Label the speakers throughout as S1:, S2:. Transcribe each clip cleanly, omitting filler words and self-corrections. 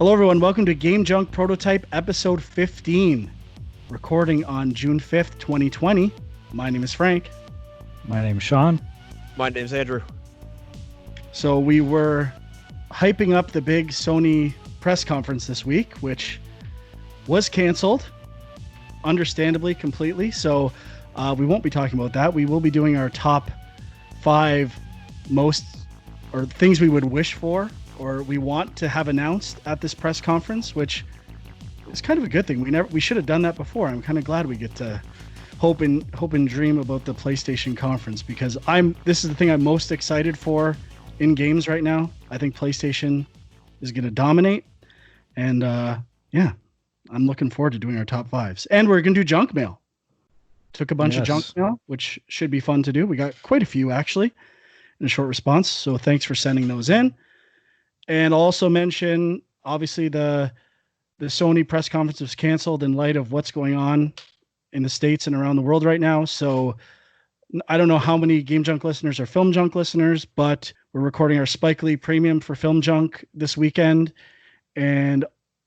S1: Hello, everyone. Welcome to Game Junk Prototype Episode 15, recording on June 5th, 2020. My name is Frank.
S2: My name is Sean.
S3: My name's Andrew.
S1: So we were hyping up the big Sony press conference this week, which was canceled, understandably, completely. So we won't be talking about that. We will be doing our top 5 most, or things we would wish for, or we want to have announced at this press conference, which is kind of a good thing. We should have done that before. I'm kind of glad we get to hope and dream about the PlayStation conference, because this is the thing I'm most excited for in games right now. I think PlayStation is going to dominate, and yeah, I'm looking forward to doing our top 5s. And we're going to do junk mail. Took a bunch of junk mail, which should be fun to do. We got quite a few actually in a short response, so thanks for sending those in. And also mention, obviously, the Sony press conference was canceled in light of what's going on in the States and around the world right now. So I don't know how many Game Junk listeners are Film Junk listeners, but we're recording our Spike Lee Premium for Film Junk this weekend. And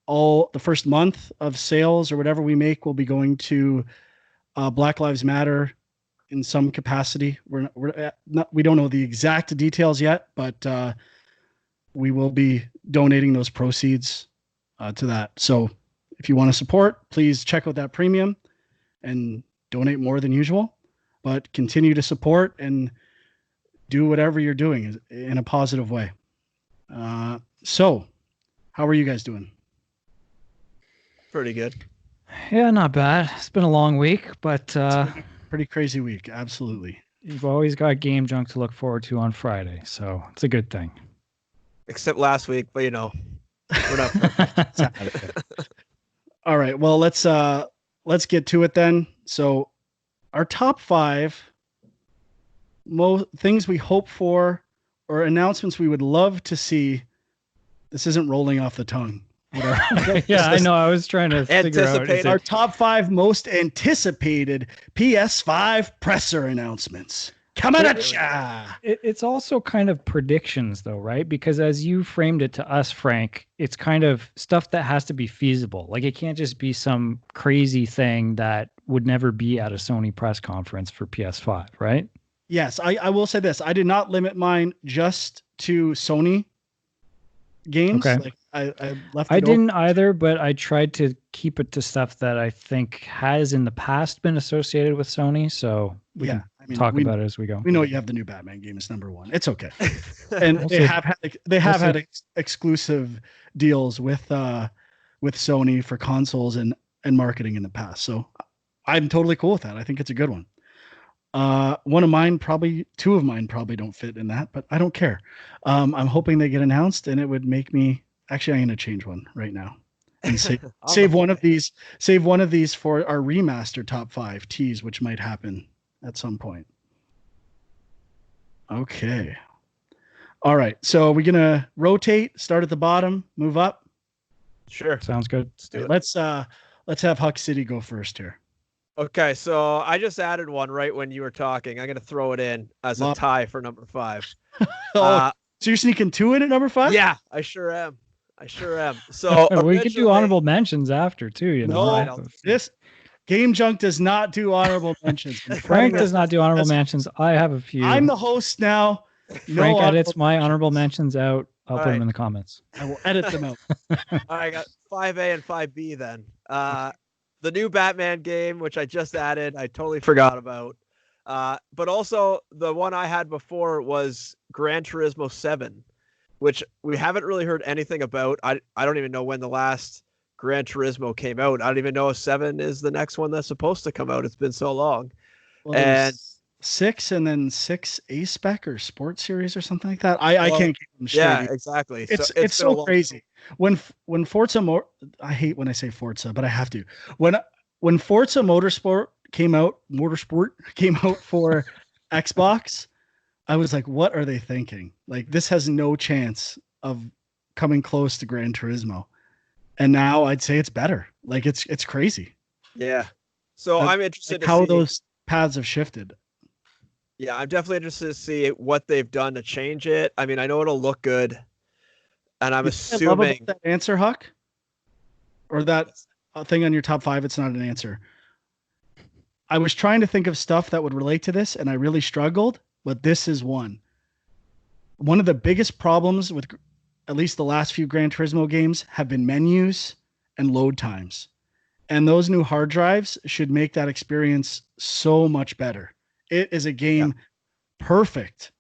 S1: all the first month of sales or whatever we make will be going to Black Lives Matter in some capacity. We don't know the exact details yet, but we will be donating those proceeds to that. So if you want to support, please check out that premium and donate more than usual, but continue to support and do whatever you're doing in a positive way. So how are you guys doing?
S3: Pretty good.
S2: Yeah, not bad. It's been a long week, but
S1: pretty crazy week. Absolutely.
S2: You've always got Game Junk to look forward to on Friday, so it's a good thing.
S3: Except last week, but we're not.
S1: All right. Well, let's get to it then. So our top 5 things we hope for, or announcements we would love to see. This isn't rolling off the tongue.
S2: Yeah, I know. I was trying to figure out
S1: our top 5 most anticipated PS5 presser announcements. Coming at ya!
S2: It's also kind of predictions, though, right? Because as you framed it to us, Frank, it's kind of stuff that has to be feasible. Like, it can't just be some crazy thing that would never be at a Sony press conference for PS5, right?
S1: Yes, I will say this. I did not limit mine just to Sony games.
S2: Okay.
S1: Like, I left.
S2: I didn't either, but I tried to keep it to stuff that I think has in the past been associated with Sony. So we can talk about it as we go.
S1: We know you have the new Batman game as number 1. It's okay. And they have had exclusive deals with Sony for consoles and marketing in the past. So I'm totally cool with that. I think it's a good one. One of mine, two of mine probably don't fit in that, but I don't care. I'm hoping they get announced, and it would make me. Actually, I'm going to change one right now and save one of these for our remaster top 5 teas, which might happen at some point. Okay. All right. So we're going to rotate, start at the bottom, move up.
S3: Sure.
S2: Sounds good.
S1: Let's have Huck City go first here.
S3: Okay, so I just added one right when you were talking. I'm going to throw it in as a tie for number 5.
S1: So you're sneaking 2 in at number 5?
S3: Yeah, I sure am. So
S2: we could do honorable mentions after too. You know,
S1: no, this Game Junk does not do honorable mentions.
S2: Frank does not do honorable mentions. I have a few.
S1: I'm the host now.
S2: Frank edits my honorable mentions out. I'll put them in the comments.
S1: I will edit them out.
S3: I got 5A and 5B then. The new Batman game, which I just added, I totally forgot about. But also the one I had before was Gran Turismo 7, which we haven't really heard anything about. I don't even know when the last Gran Turismo came out. I don't even know if 7 is the next one that's supposed to come out. It's been so long.
S1: Well, and 6 and then 6 A-Spec or Sports Series or something like that. I can't keep them straight.
S3: Yeah, exactly.
S1: It's so crazy. When Forza I hate when I say Forza, but I have to. When Forza Motorsport came out for Xbox, I was like, what are they thinking? Like, this has no chance of coming close to Gran Turismo. And now I'd say it's better. Like, it's crazy.
S3: Yeah. So I'm interested to
S1: how
S3: see
S1: those paths have shifted.
S3: Yeah, I'm definitely interested to see what they've done to change it. I mean, I know it'll look good. And I'm
S1: You know what I love
S3: assuming
S1: about that answer, Huck, or that thing on your top 5. It's not an answer. I was trying to think of stuff that would relate to this, and I really struggled. But this is one. One of the biggest problems with at least the last few Gran Turismo games have been menus and load times. And those new hard drives should make that experience so much better. It is a game perfect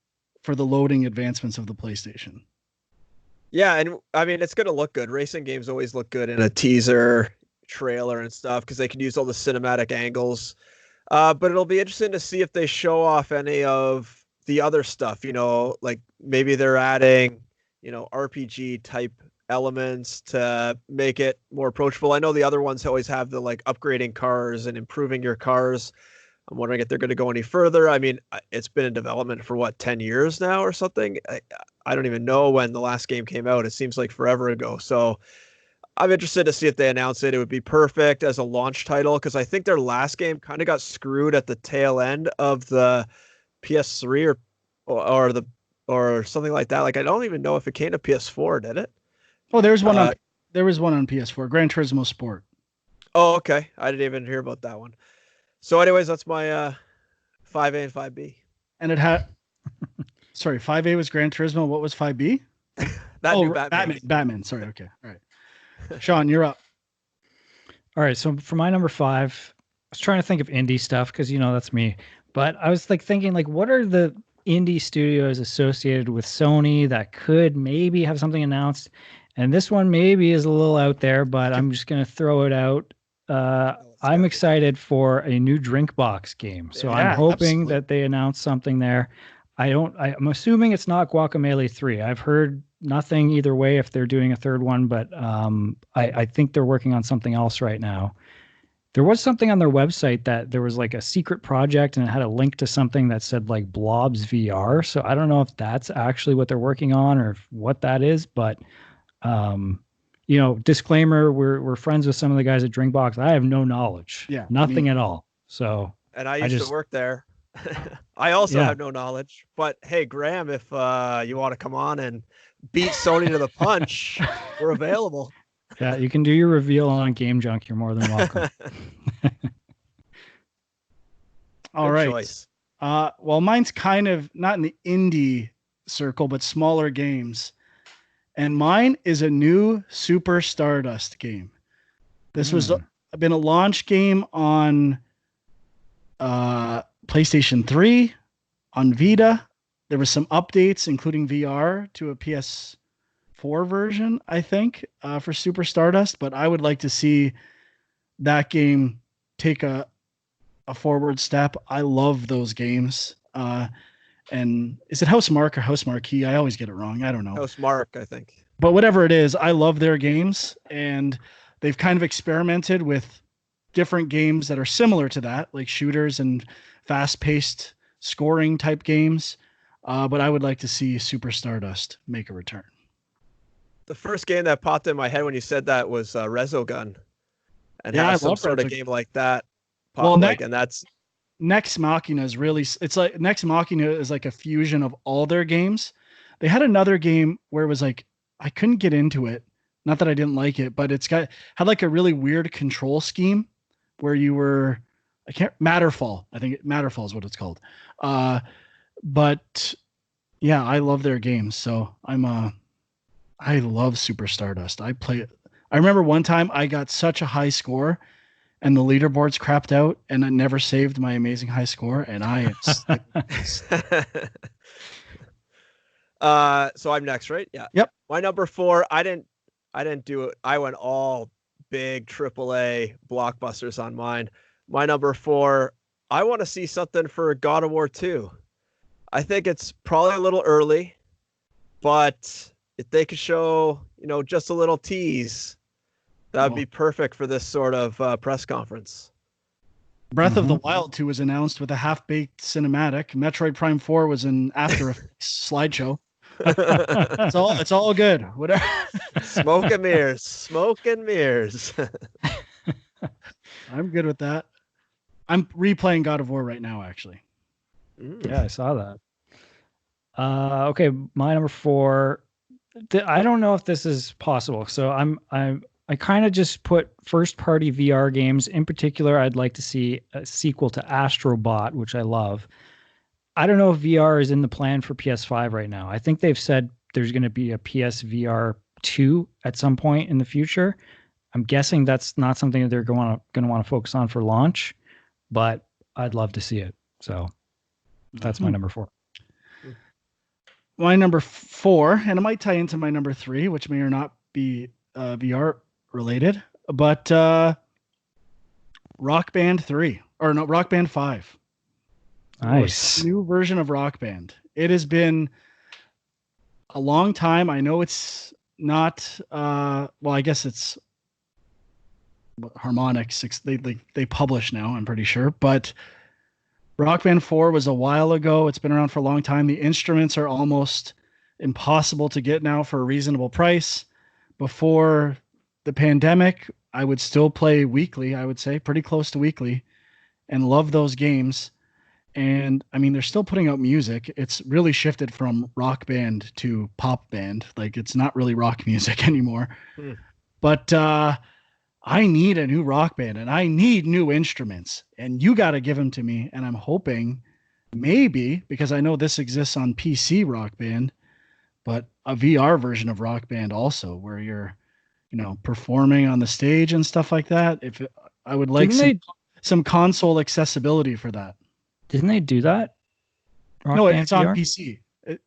S1: for the loading advancements of the PlayStation.
S3: Yeah, and I mean, it's going to look good. Racing games always look good in a teaser, trailer, and stuff because they can use all the cinematic angles. But it'll be interesting to see if they show off any of the other stuff. Like maybe they're adding, RPG type elements to make it more approachable. I know the other ones always have the like upgrading cars and improving your cars. I'm wondering if they're going to go any further. I mean, it's been in development for 10 years now or something. I don't even know when the last game came out. It seems like forever ago. So I'm interested to see if they announce it. It would be perfect as a launch title because I think their last game kind of got screwed at the tail end of the PS3 or something like that. Like I don't even know if it came to PS4, did it?
S1: Oh, there was one on PS4, Gran Turismo Sport.
S3: Oh, okay. I didn't even hear about that one. So, anyways, that's my 5A and 5B.
S1: And it had, sorry, 5A was Gran Turismo. What was 5B?
S3: New Batman.
S1: Batman. Sorry. Okay. All right. Sean, you're up.
S2: All right. So for my number 5, I was trying to think of indie stuff because, that's me. But I was thinking what are the indie studios associated with Sony that could maybe have something announced? And this one maybe is a little out there, but I'm just going to throw it out. I'm excited for a new Drinkbox game. So I'm hoping that they announce something there. I'm assuming it's not Guacamelee 3. I've heard nothing either way if they're doing a third one, but I think they're working on something else right now. There was something on their website that there was a secret project and it had a link to something that said Blobs VR. So I don't know if that's actually what they're working on or what that is, but disclaimer, we're friends with some of the guys at Drinkbox. I have no knowledge.
S1: Yeah.
S2: Nothing at all. So
S3: and I used to work there. I also have no knowledge. But hey, Graham, if you want to come on and beat Sony to the punch, we're available.
S2: Yeah, you can do your reveal on Game Junk. You're more than welcome.
S1: All right. Choice. Well, mine's kind of not in the indie circle, but smaller games. And mine is a new Super Stardust game. This was been a launch game on PlayStation 3, on Vita. There was some updates, including VR, to a PS4 version, I think, for Super Stardust. But I would like to see that game take a forward step. I love those games. And is it Housemarque or Housemarque? I always get it wrong. I don't know.
S3: Housemarque, I think.
S1: But whatever it is, I love their games. And they've kind of experimented with different games that are similar to that, like shooters and fast-paced scoring type games. But I would like to see Super Stardust make a return.
S3: The first game that popped in my head when you said that was Resogun. And have some sort of game like that. And that's...
S1: Nex Machina is really, it's like Nex Machina is like a fusion of all their games. They had another game where it was I couldn't get into it. Not that I didn't like it, but had a really weird control scheme where you were, Matterfall. I think Matterfall is what it's called. But yeah, I love their games. So I love Super Stardust. I remember one time I got such a high score and the leaderboards crapped out, and I never saved my amazing high score, and I am so I'm next, right? Yeah. Yep.
S3: My number 4, I didn't do it. I went all big AAA blockbusters on mine. My number 4, I want to see something for God of War 2. I think it's probably a little early, but if they could show, just a little tease, that would be perfect for this sort of press conference.
S1: Breath of the Wild 2 was announced with a half-baked cinematic. Metroid Prime 4 was an After Effects slideshow. It's all good. Whatever.
S3: Smoke and mirrors.
S1: I'm good with that. I'm replaying God of War right now, actually.
S2: Yeah, I saw that. Okay, my number 4. I don't know if this is possible. So I kind of just put first party VR games. In particular, I'd like to see a sequel to Astrobot, which I love. I don't know if VR is in the plan for PS5 right now. I think they've said there's going to be a PSVR 2 at some point in the future. I'm guessing that's not something that they're going to want to focus on for launch, but I'd love to see it. So that's my number 4.
S1: My number 4, and it might tie into my number 3, which may or not be VR related, but Rock Band 3, or no, Rock Band 5.
S2: Nice.
S1: New version of Rock Band. It has been a long time. I know it's not, well, I guess it's Harmonix. They publish now, I'm pretty sure, but Rock Band 4 was a while ago. It's been around for a long time. The instruments are almost impossible to get now for a reasonable price. Before the pandemic, I would still play weekly, I would say, pretty close to weekly, and love those games. And I mean, they're still putting out music. It's really shifted from rock band to pop band. Like, it's not really rock music anymore. But I need a new Rock Band, and I need new instruments, and you got to give them to me. And I'm hoping maybe, because I know this exists on PC Rock Band, but a VR version of Rock Band also, where you're, performing on the stage and stuff like that. I would like some console accessibility for that.
S2: Didn't they do that?
S1: No, it's on PC.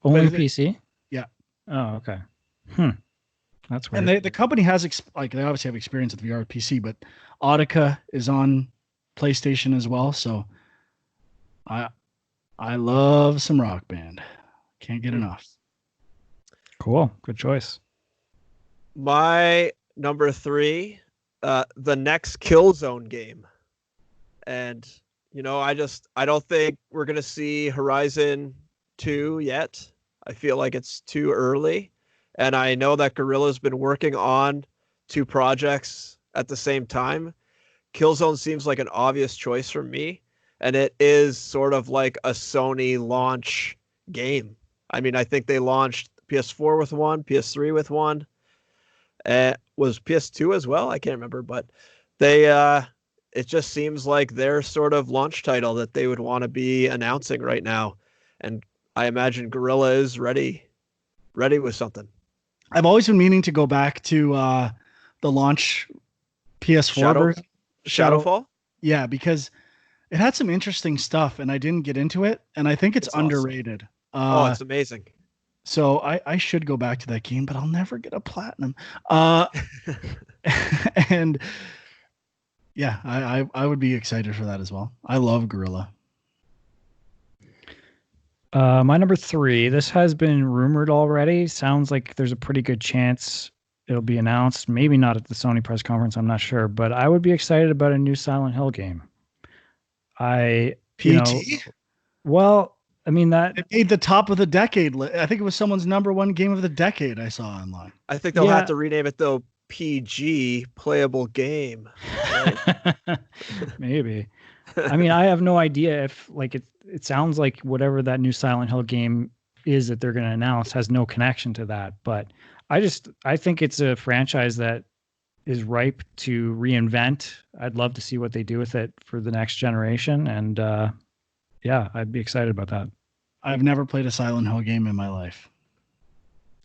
S2: Only PC?
S1: Yeah.
S2: Oh, okay. That's weird.
S1: And the company has they obviously have experience with VR PC, but Audica is on PlayStation as well. So I love some Rock Band. Can't get enough.
S2: Cool. Good choice.
S3: My number 3, the next Killzone game. And, I don't think we're going to see Horizon 2 yet. I feel like it's too early. And I know that Guerrilla's been working on 2 projects at the same time. Killzone seems like an obvious choice for me. And it is sort of like a Sony launch game. I mean, I think they launched PS4 with one, PS3 with one. Was PS2 as well? I can't remember. But it just seems like their sort of launch title that they would want to be announcing right now. And I imagine Guerrilla is ready with something.
S1: I've always been meaning to go back to the launch PS4 version.
S3: Shadowfall?
S1: Yeah, because it had some interesting stuff and I didn't get into it. And I think it's underrated.
S3: Awesome. It's amazing.
S1: So I should go back to that game, but I'll never get a platinum. And yeah, I would be excited for that as well. I love Guerrilla.
S2: My number 3, this has been rumored already. Sounds like there's a pretty good chance it'll be announced. Maybe not at the Sony press conference. I'm not sure, but I would be excited about a new Silent Hill game. Well, I mean, that
S1: it made the top of the decade. I think it was someone's number 1 game of the decade I saw online.
S3: I think they'll have to rename it though. PG playable game. Right?
S2: Maybe. I mean, I have no idea if it sounds like whatever that new Silent Hill game is that they're going to announce has no connection to that. But I think it's a franchise that is ripe to reinvent. I'd love to see what they do with it for the next generation. And yeah, I'd be excited about that.
S1: I've never played a Silent Hill game in my life.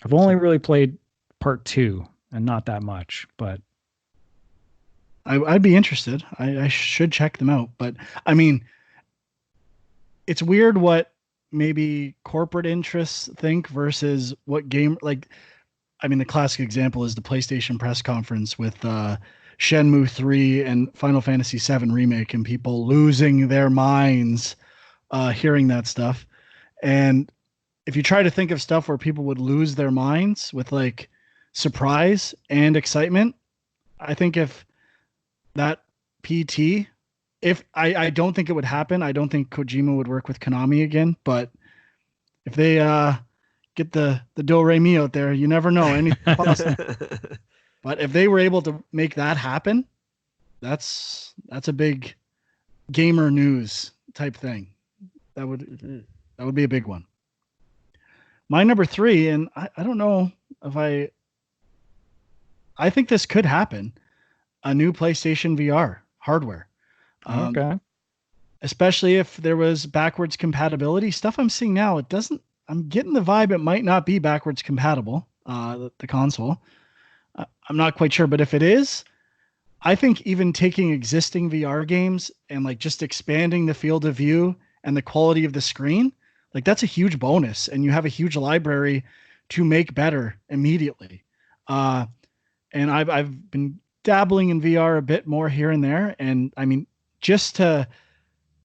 S2: I've only really played part 2 and not that much, but
S1: I'd be interested. I should check them out. But I mean, it's weird what maybe corporate interests think versus what game. Like, I mean, the classic example is the PlayStation press conference with Shenmue 3 and Final Fantasy VII Remake, and people losing their minds hearing that stuff. And if you try to think of stuff where people would lose their minds with like surprise and excitement, I think if that PT, if I don't think it would happen. I don't think Kojima would work with Konami again, but if they get the do re mi out there, you never know, anything possible. But if they were able to make that happen, that's a big gamer news type thing. That would be a big one. My number 3, and I don't know if I think this could happen. A new PlayStation VR hardware.
S2: Okay.
S1: Especially if there was backwards compatibility. Stuff I'm seeing now, it doesn't. I'm getting the vibe it might not be backwards compatible. The console. I'm not quite sure, but if it is, I think even taking existing VR games and like just expanding the field of view and the quality of the screen, like that's a huge bonus, and you have a huge library to make better immediately. Uh, and I've been dabbling in VR a bit more here and there, and I mean, just to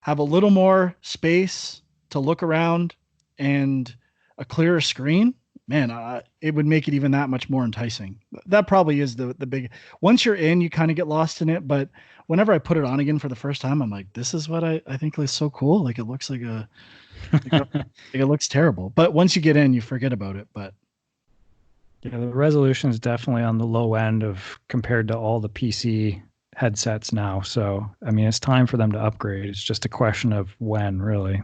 S1: have a little more space to look around and a clearer screen, man, it would make it even that much more enticing. That probably is the big. Once you're in, you kind of get lost in it. But whenever I put it on again for the first time, I'm like, this is what I think is so cool. Like it looks like it looks terrible. But once you get in, you forget about it. But
S2: Yeah, the resolution is definitely on the low end of compared to all the PC headsets now. So, I mean, it's time for them to upgrade. It's just a question of when, really.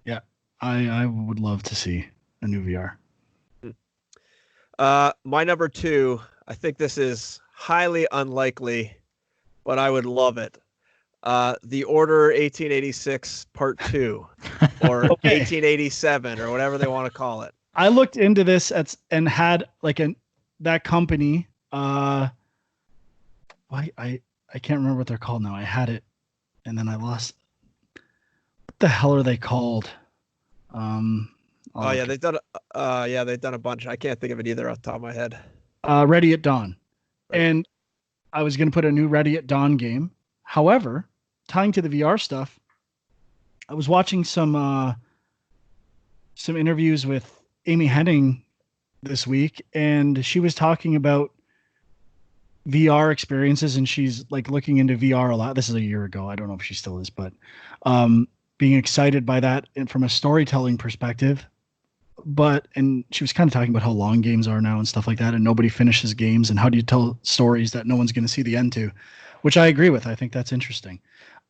S1: yeah, I would love to see a new VR.
S3: My number 2, I think this is highly unlikely, but I would love it. The Order 1886 Part 2 or
S1: Okay.
S3: 1887 or whatever they want to call it.
S1: I looked into this and had like that company. I can't remember what they're called now. I had it, and then I lost. What the hell are they called?
S3: Oh yeah, they've done. They've done a bunch. I can't think of it either off the top of my head.
S1: Ready at Dawn,
S3: Right.
S1: and I was going to put a new Ready at Dawn game. However, tying to the VR stuff, I was watching some interviews with Amy Henning this week, and she was talking about VR experiences, and she's like looking into VR a lot. This is a year ago. I don't know if she still is, but being excited by that and from a storytelling perspective. And she was kind of talking about how long games are now and stuff like that, and nobody finishes games, and how do you tell stories that no one's going to see the end to, which I agree with. I think that's interesting.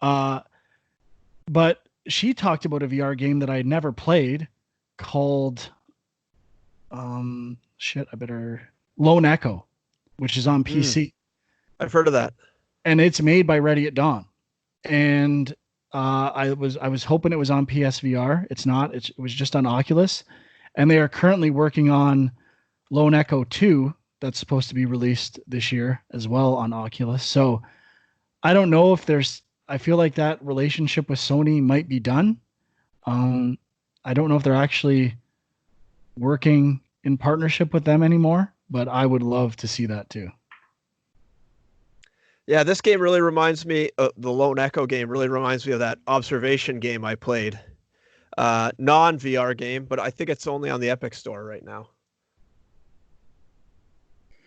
S1: But she talked about a VR game that I had never played called Lone Echo, which is on PC.
S3: I've heard of that.
S1: And it's made by Ready at Dawn. And I was hoping it was on PSVR. It's not. It was just on Oculus. And they are currently working on Lone Echo 2 that's supposed to be released this year as well on Oculus. So I don't know if I feel like that relationship with Sony might be done. I don't know if they're actually working in partnership with them anymore, but I would love to see that too.
S3: Yeah, this game really reminds me, the Lone Echo game really reminds me of that observation game I played. Non-VR game, but I think it's only on the Epic Store right now.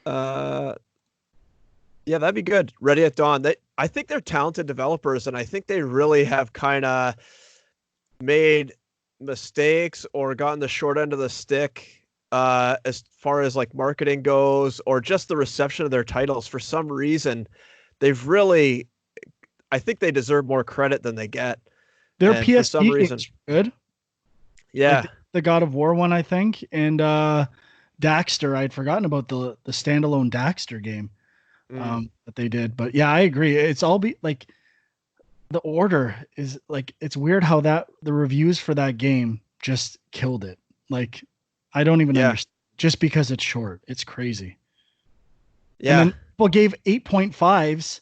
S3: Yeah, that'd be good. Ready at Dawn. I think they're talented developers, and I think they really have kind of made mistakes or gotten the short end of the stick as far as like marketing goes, or just the reception of their titles. For some reason, I think they deserve more credit than they get.
S1: Their
S3: And
S1: PSP
S3: for some reason,
S1: games are good.
S3: Yeah.
S1: Like the God of War one, I think, and Daxter. I'd forgotten about the standalone Daxter game that they did. But yeah, I agree. It's all like the Order is like, it's weird how the reviews for that game just killed it. Like I don't even understand, just because it's short. It's crazy.
S3: Yeah.
S1: And then people gave 8.5s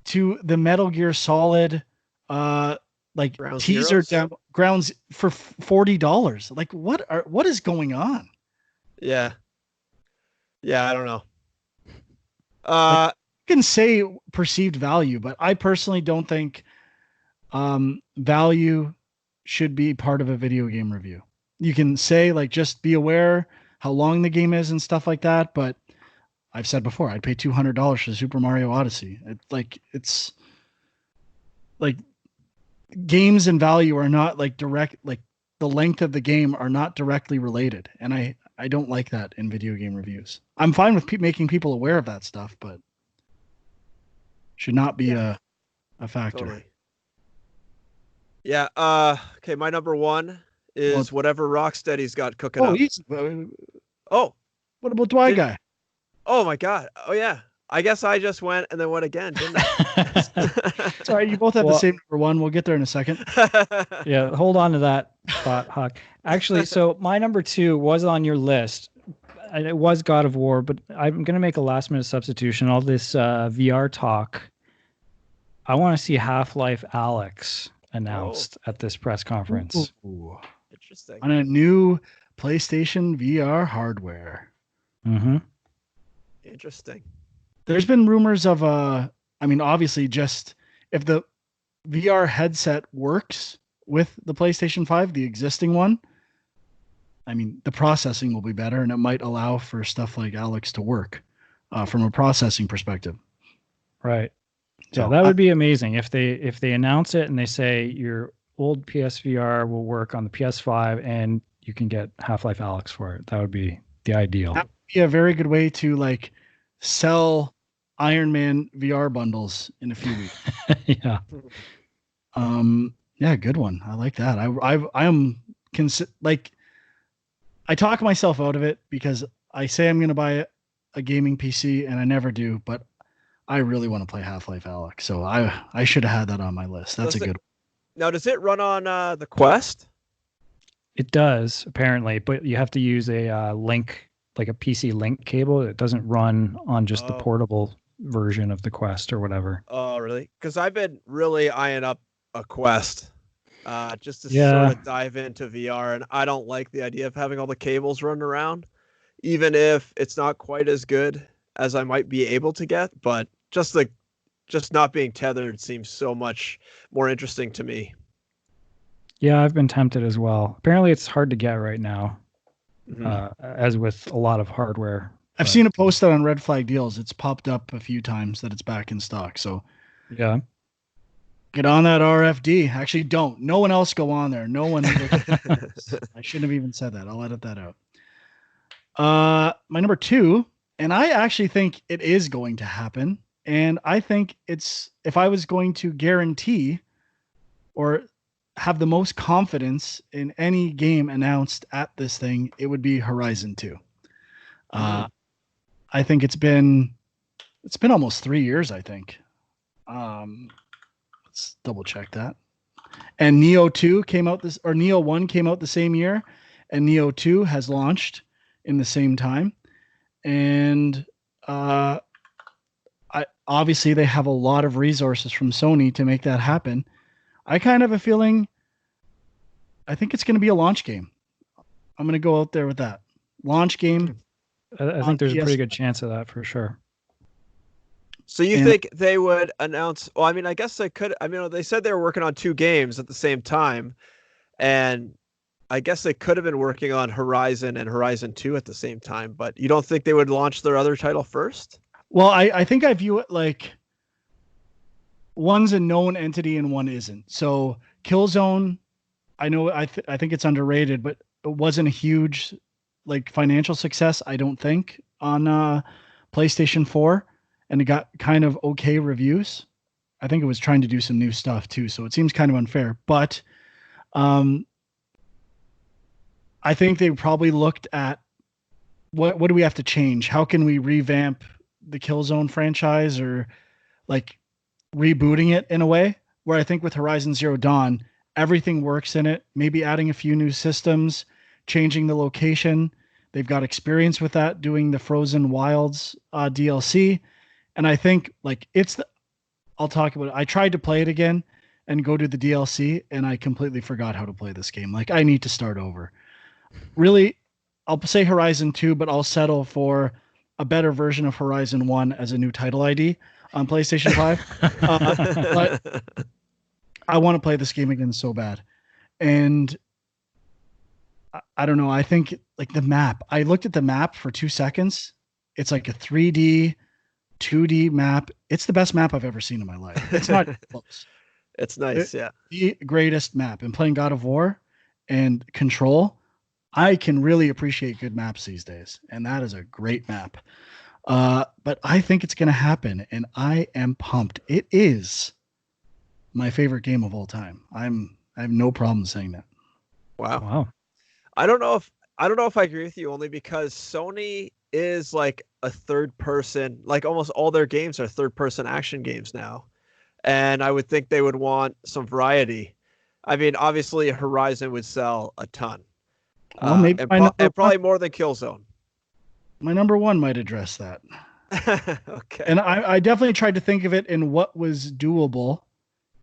S1: to the Metal Gear Solid like
S3: Ground
S1: teaser
S3: Zeroes?
S1: grounds for $40. Like what is going on?
S3: Yeah. Yeah, I don't know.
S1: Like, you can say perceived value, but I personally don't think value should be part of a video game review. You can say like, just be aware how long the game is and stuff like that, but I've said before, I'd pay $200 for Super Mario Odyssey. It's like games and value are not like direct, like the length of the game are not directly related. And I don't like that in video game reviews. I'm fine with making people aware of that stuff, but should not be a factor.
S3: Totally. Yeah. Okay. My number 1 is whatever Rocksteady's got cooking
S1: Oh,
S3: up.
S1: easy.
S3: Oh,
S1: What about Dwy Guy?
S3: oh my God. Oh yeah. I guess I just went and then went again, didn't I?
S1: Sorry, you both have the same number one. We'll get there in a second.
S2: Yeah, hold on to that thought, Huck. Actually, so my number 2 was on your list. And it was God of War, but I'm going to make a last minute substitution. All this VR talk. I want to see Half-Life Alyx announced at this press conference.
S1: Ooh.
S3: Interesting.
S1: On a new PlayStation VR hardware.
S2: Mm-hmm.
S3: Interesting.
S1: There's been rumors of obviously just if the VR headset works with the PlayStation 5, the existing one, I mean, the processing will be better and it might allow for stuff like Alyx to work from a processing perspective.
S2: Right.
S1: So
S2: Yeah, that would be amazing if they announce it and they say your old PSVR will work on the PS5 and you can get Half-Life Alyx for it. That would be the ideal.
S1: That would be a very good way to like sell Iron Man VR bundles in a few weeks.
S2: Yeah.
S1: Yeah, good one. I like that. I talk myself out of it because I say I'm going to buy a gaming PC and I never do, but I really want to play Half-Life Alyx. So I should have had that on my list. That's a good one.
S3: Now, does it run on the Quest?
S2: It does, apparently, but you have to use a link, like a PC link cable. It doesn't run on just the portable version of the Quest or whatever.
S3: Oh, really? Because I've been really eyeing up a Quest just to sort of dive into VR, and I don't like the idea of having all the cables running around, even if it's not quite as good as I might be able to get, but just not being tethered seems so much more interesting to me.
S2: Yeah, I've been tempted as well. Apparently it's hard to get right now, as with a lot of hardware.
S1: I've seen it posted on Red Flag Deals. It's popped up a few times that it's back in stock. So
S2: yeah,
S1: get on that RFD. Actually, don't. No one else go on there. No one. I shouldn't have even said that. I'll edit that out. My number 2, and I actually think it is going to happen. And I think if I was going to guarantee or have the most confidence in any game announced at this thing, it would be Horizon 2. I think it's been almost 3 years, I think. Let's double check that. And Neo 2 came out Neo 1 came out the same year, and Neo 2 has launched in the same time. And obviously they have a lot of resources from Sony to make that happen. I kind of have a feeling, I think it's going to be a launch game. I'm going to go out there with that. Launch game.
S2: I think there's a pretty good chance of that for sure.
S3: So you think they would announce, well, I mean, I guess they could, I mean, they said they were working on 2 games at the same time, and I guess they could have been working on Horizon and Horizon 2 at the same time, but you don't think they would launch their other title first?
S1: Well, I think I view it like one's a known entity and one isn't. So Killzone, I know I think it's underrated, but it wasn't a huge like financial success, I don't think, on PlayStation 4, and it got kind of okay reviews. I think it was trying to do some new stuff too, so it seems kind of unfair. But I think they probably looked at what do we have to change? How can we revamp the Killzone franchise, or like rebooting it in a way where I think with Horizon Zero Dawn, everything works in it, maybe adding a few new systems, changing the location. They've got experience with that, doing the Frozen Wilds DLC. And I think like I'll talk about it. I tried to play it again and go to the DLC, and I completely forgot how to play this game. Like, I need to start over. Really, I'll say Horizon 2, but I'll settle for a better version of Horizon 1 as a new title ID on PlayStation 5. But I want to play this game again so bad. And I don't know. I think like the map, I looked at the map for 2 seconds. It's like a 3D, 2D map. It's the best map I've ever seen in my life. It's not close.
S3: It's nice. Yeah.
S1: The greatest map. And playing God of War and Control, I can really appreciate good maps these days. And that is a great map. But I think it's going to happen, and I am pumped. It is my favorite game of all time. I have no problem saying that.
S3: Wow.
S2: Wow.
S3: I don't know if I agree with you, only because Sony is like a third person, like almost all their games are third person action games now. And I would think they would want some variety. I mean, obviously Horizon would sell a ton.
S1: Well, maybe
S3: And probably more than Killzone.
S1: my number one might address that.
S3: Okay.
S1: And I definitely tried to think of it in what was doable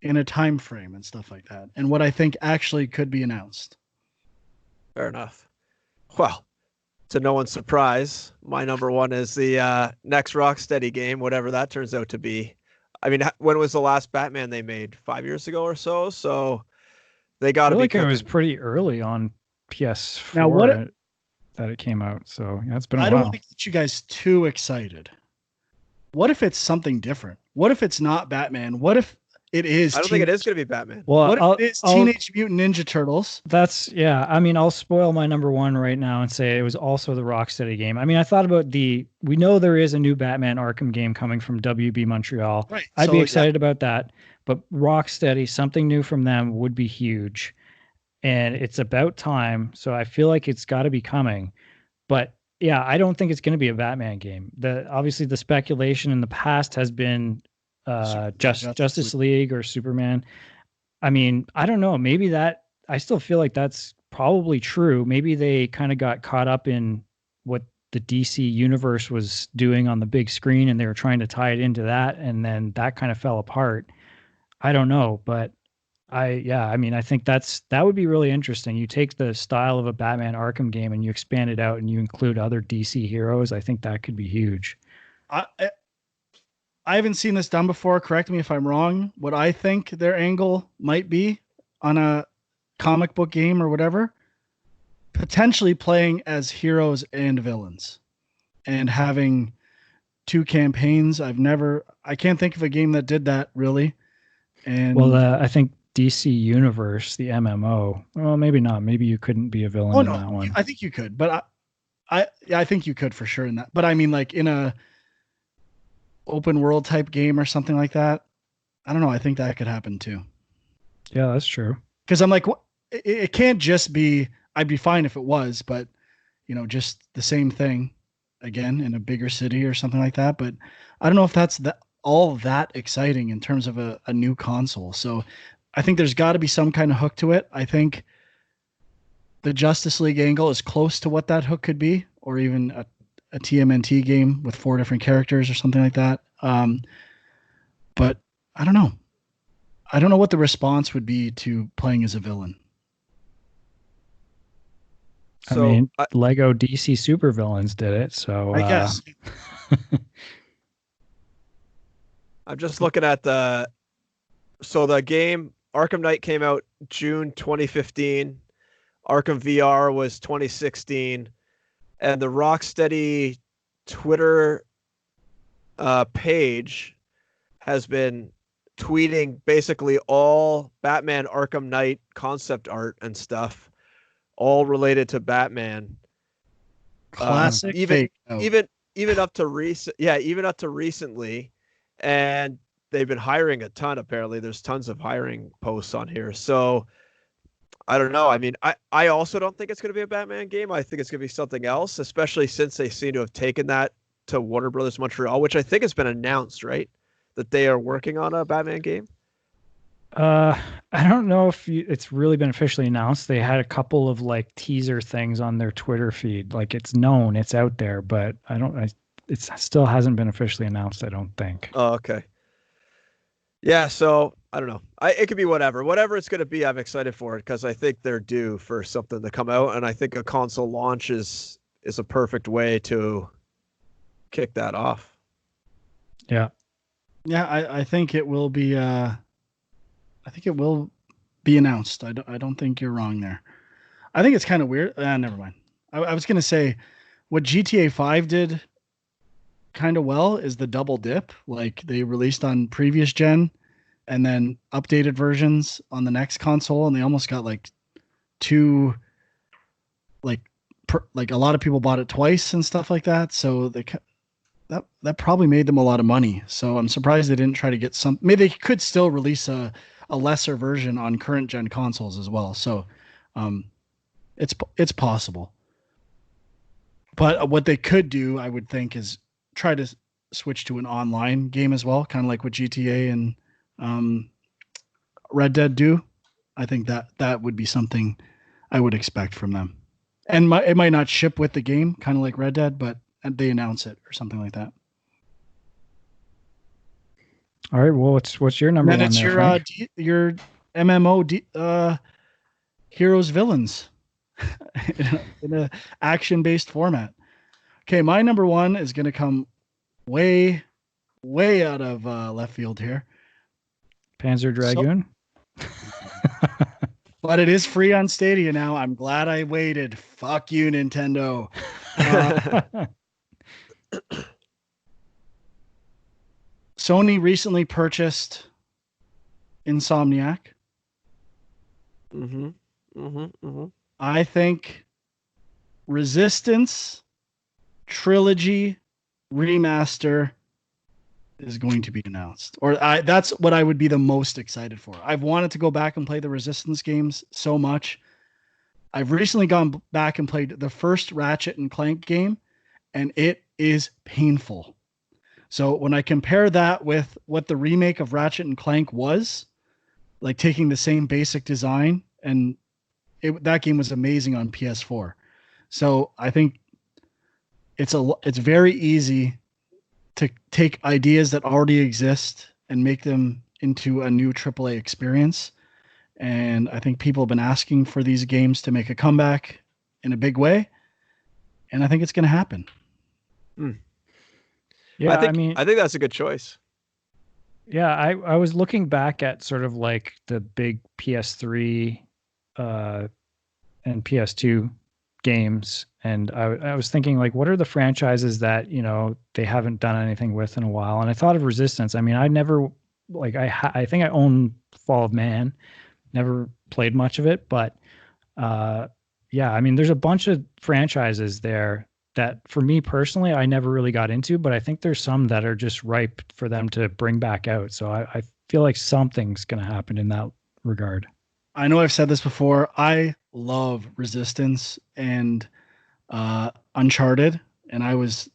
S1: in a time frame and stuff like that, and what I think actually could be announced.
S3: Fair enough. Well, to no one's surprise, my number one is the next Rocksteady game, whatever that turns out to be. I mean, when was the last Batman they made? 5 years ago or so? So they got
S2: I
S3: to
S2: feel
S3: be
S2: like it
S3: cooking.
S2: was pretty early on PS4
S1: Now,
S2: that it came out. So yeah, it's been a
S1: I
S2: while.
S1: don't want to get you guys too excited. What if it's something different? What if it's not Batman? What if it is?
S3: I don't think it is going to be Batman.
S2: Well,
S1: What if it is Teenage Mutant Ninja Turtles?
S2: I mean, I'll spoil my number one right now and say it was also the Rocksteady game. I mean, I thought about we know there is a new Batman Arkham game coming from WB Montreal.
S1: Right.
S2: I'd be excited about that. But Rocksteady, something new from them would be huge. And it's about time. So I feel like it's got to be coming. But yeah, I don't think it's going to be a Batman game. Obviously the speculation in the past has been Justice League or Superman. I mean, I don't know. Maybe I still feel like that's probably true. Maybe they kind of got caught up in what the DC universe was doing on the big screen and they were trying to tie it into that. And then that kind of fell apart. I don't know, but I mean, I think that would be really interesting. You take the style of a Batman Arkham game and you expand it out and you include other DC heroes. I think that could be huge.
S1: I haven't seen this done before. Correct me if I'm wrong. What I think their angle might be on a comic book game or whatever, potentially playing as heroes and villains and having two campaigns. I can't think of a game that did that really. And
S2: I think DC Universe, the MMO. Well, maybe not. Maybe you couldn't be a villain in that one.
S1: I think you could, but I think you could for sure in that. But I mean, like in a open world type game or something like that, I don't know. I think that could happen too.
S2: Yeah, that's true.
S1: Because I'm like, it can't just be. I'd be fine if it was, but just the same thing again in a bigger city or something like that. But I don't know if that's all that exciting in terms of a new console. So I think there's got to be some kind of hook to it. I think the Justice League angle is close to what that hook could be, or even a TMNT game with 4 different characters or something like that. But I don't know. I don't know what the response would be to playing as a villain.
S2: So, I mean, Lego DC supervillains did it, so
S1: I guess.
S3: I'm just looking at the game Arkham Knight came out June 2015. Arkham VR was 2016. And the Rocksteady Twitter page has been tweeting basically all Batman Arkham Knight concept art and stuff, all related to Batman.
S1: Classic.
S3: Even up to recently, and they've been hiring a ton. Apparently, there's tons of hiring posts on here. So I don't know. I mean, I also don't think it's going to be a Batman game. I think it's going to be something else, especially since they seem to have taken that to Warner Brothers Montreal, which I think has been announced, right? That they are working on a Batman game.
S2: I don't know if it's really been officially announced. They had a couple of like teaser things on their Twitter feed. Like it's known, it's out there, but it still hasn't been officially announced, I don't think.
S3: Oh, okay. Yeah, so I don't know. It could be whatever it's going to be. I'm excited for it because I think they're due for something to come out, and I think a console launch is a perfect way to kick that off.
S2: Yeah.
S1: I think it will be. I think it will be announced. I don't think you're wrong there. I think it's kind of weird. Never mind. I was going to say what GTA 5 did kind of well is the double dip. Like they released on previous gen and then updated versions on the next console, and they almost got like two, like a lot of people bought it twice and stuff like that. So that probably made them a lot of money. So I'm surprised they didn't try to get some. Maybe they could still release a lesser version on current gen consoles as well. So It's possible. But what they could do, I would think, is try to switch to an online game as well, kind of like what GTA and Red Dead do. I think that would be something I would expect from them. And it might not ship with the game, kind of like Red Dead, but they announce it or something like that.
S2: All right. Well, what's your number
S1: And then
S2: one
S1: it's
S2: there, Frank?
S1: your MMO heroes villains in a action-based format. Okay, my number one is going to come way out of left field here.
S2: Panzer Dragoon.
S1: But it is free on Stadia now. I'm glad I waited. Fuck you, Nintendo. Sony recently purchased Insomniac. I think Resistance Trilogy Remaster is going to be announced. That's what I would be the most excited for. I've wanted to go back and play the Resistance games so much. I've recently gone back and played the first Ratchet and Clank game, and it is painful. So when I compare that with what the remake of Ratchet and Clank was, like taking the same basic design, and that game was amazing on PS4. So I think it's very easy to take ideas that already exist and make them into a new AAA experience. And I think people have been asking for these games to make a comeback in a big way. And I think it's going to happen.
S2: Yeah,
S3: I think that's a good choice.
S2: Yeah, I was looking back at sort of like the big PS3 and PS2 games, and I was thinking, like, what are the franchises that, you know, they haven't done anything with in a while? And I thought of Resistance. I mean, I never, like, I think I own Fall of Man, never played much of it, but yeah, I mean, there's a bunch of franchises there that, for me personally, I never really got into, but I think there's some that are just ripe for them to bring back out. So I feel like something's going to happen in that regard.
S1: I know I've said this before. I love Resistance and Uncharted, and I was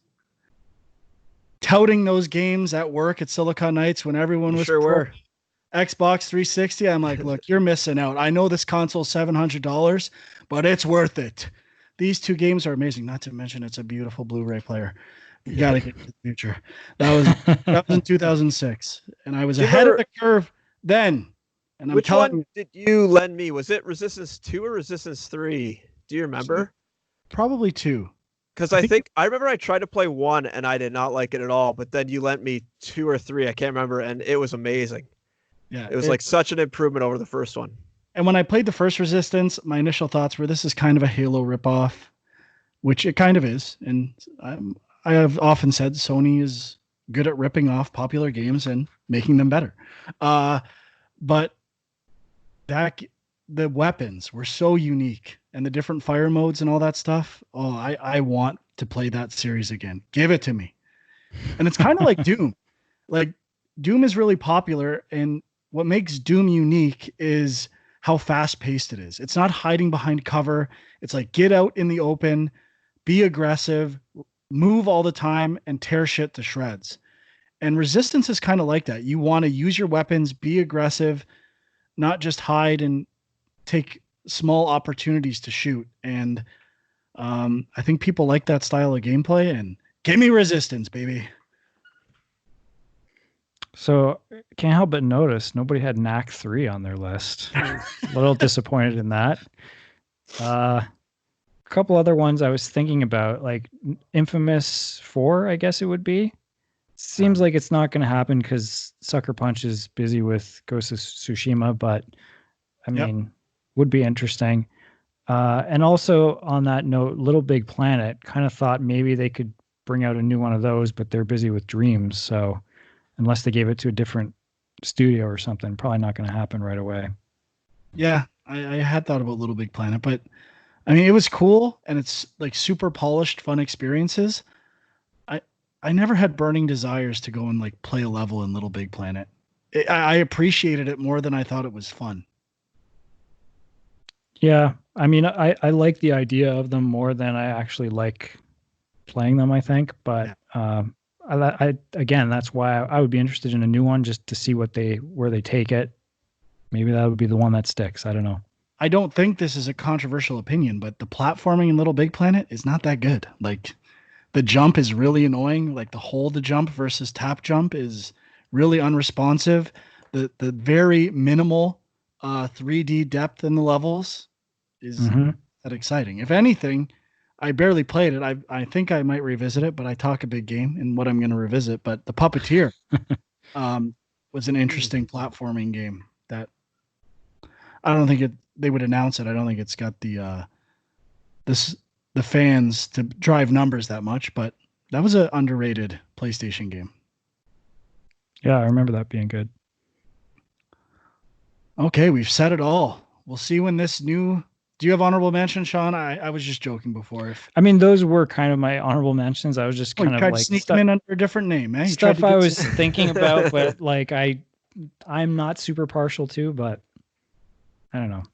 S1: touting those games at work at Silicon Knights when everyone was Xbox 360. I'm like, look, you're missing out. I know this console's $700, but it's worth it. These two games are amazing. Not to mention, it's a beautiful Blu-ray player. You got to get to the future. That was in 2006, and I was ahead of the curve then. And I'm
S3: Which one did you lend me? Was it Resistance 2 or Resistance 3? Do you remember?
S1: Probably 2.
S3: Because I remember I tried to play 1 and I did not like it at all. But then you lent me 2 or 3. I can't remember, and it was amazing.
S1: Yeah,
S3: it was like such an improvement over the first one.
S1: And when I played the first Resistance, my initial thoughts were, this is kind of a Halo ripoff, which it kind of is. And I have often said Sony is good at ripping off popular games and making them better. But the weapons were so unique, and the different fire modes and all that stuff. Oh, I want to play that series again. Give it to me. And it's kind of like Doom. Like, Doom is really popular, and what makes Doom unique is how fast-paced it is. It's not hiding behind cover. It's like, get out in the open, be aggressive, move all the time, and tear shit to shreds. And Resistance is kind of like that. You want to use your weapons, be aggressive, not just hide and take small opportunities to shoot. And I think people like that style of gameplay, and give me Resistance, baby.
S2: So can't help but notice nobody had Knack 3 on their list. A little disappointed in that. A couple other ones I was thinking about, like Infamous 4, I guess it would be. Seems like it's not going to happen because Sucker Punch is busy with Ghost of Tsushima, but I mean, would be interesting. And also on that note, Little Big Planet, kind of thought maybe they could bring out a new one of those, but they're busy with Dreams. So unless they gave it to a different studio or something, probably not going to happen right away.
S1: Yeah, I had thought about Little Big Planet, but I mean, it was cool, and it's like super polished, fun experiences. I never had burning desires to go and like play a level in Little Big Planet. I appreciated it more than I thought it was fun.
S2: Yeah, I mean, I like the idea of them more than I actually like playing them, I think. But again, that's why I would be interested in a new one just to see where they take it. Maybe that would be the one that sticks. I don't know.
S1: I don't think this is a controversial opinion, but the platforming in Little Big Planet is not that good. Like the jump is really annoying. Like the hold the jump versus tap jump is really unresponsive. The very minimal 3D depth in the levels is that exciting. If anything, I barely played it. I think I might revisit it, but I talk a big game in what I'm going to revisit. But the Puppeteer was an interesting platforming game that I don't think they would announce it. I don't think it's got the fans to drive numbers that much, but that was an underrated PlayStation game.
S2: Yeah, I remember that being good.
S1: Okay, we've said it all. We'll see when this new. Do you have honorable mention, Sean? I was just joking before.
S2: I mean, those were kind of my honorable mentions. I was just kind of like
S1: sneak them in under a different name, eh?
S2: Stuff I was thinking about, but like I'm not super partial to, but I don't know.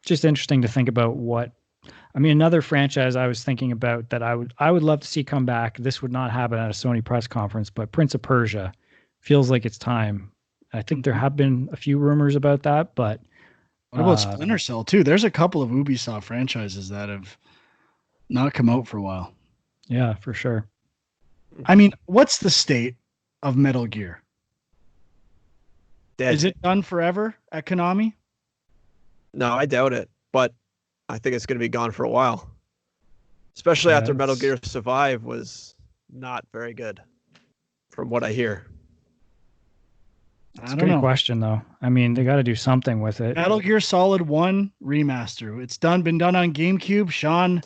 S2: Just interesting to think about what. I mean, another franchise I was thinking about that I would love to see come back. This would not happen at a Sony press conference, but Prince of Persia feels like it's time. I think there have been a few rumors about that, but
S1: what about Splinter Cell too? There's a couple of Ubisoft franchises that have not come out for a while.
S2: Yeah, for sure.
S1: I mean, what's the state of Metal Gear?
S3: Dead.
S1: Is it done forever at Konami?
S3: No, I doubt it, but I think it's going to be gone for a while. Especially after Metal Gear Survive was not very good, from what I hear.
S2: It's a good question, though. I mean, they got to do something with it.
S1: Metal Gear Solid 1 remaster. It's been done on GameCube. Sean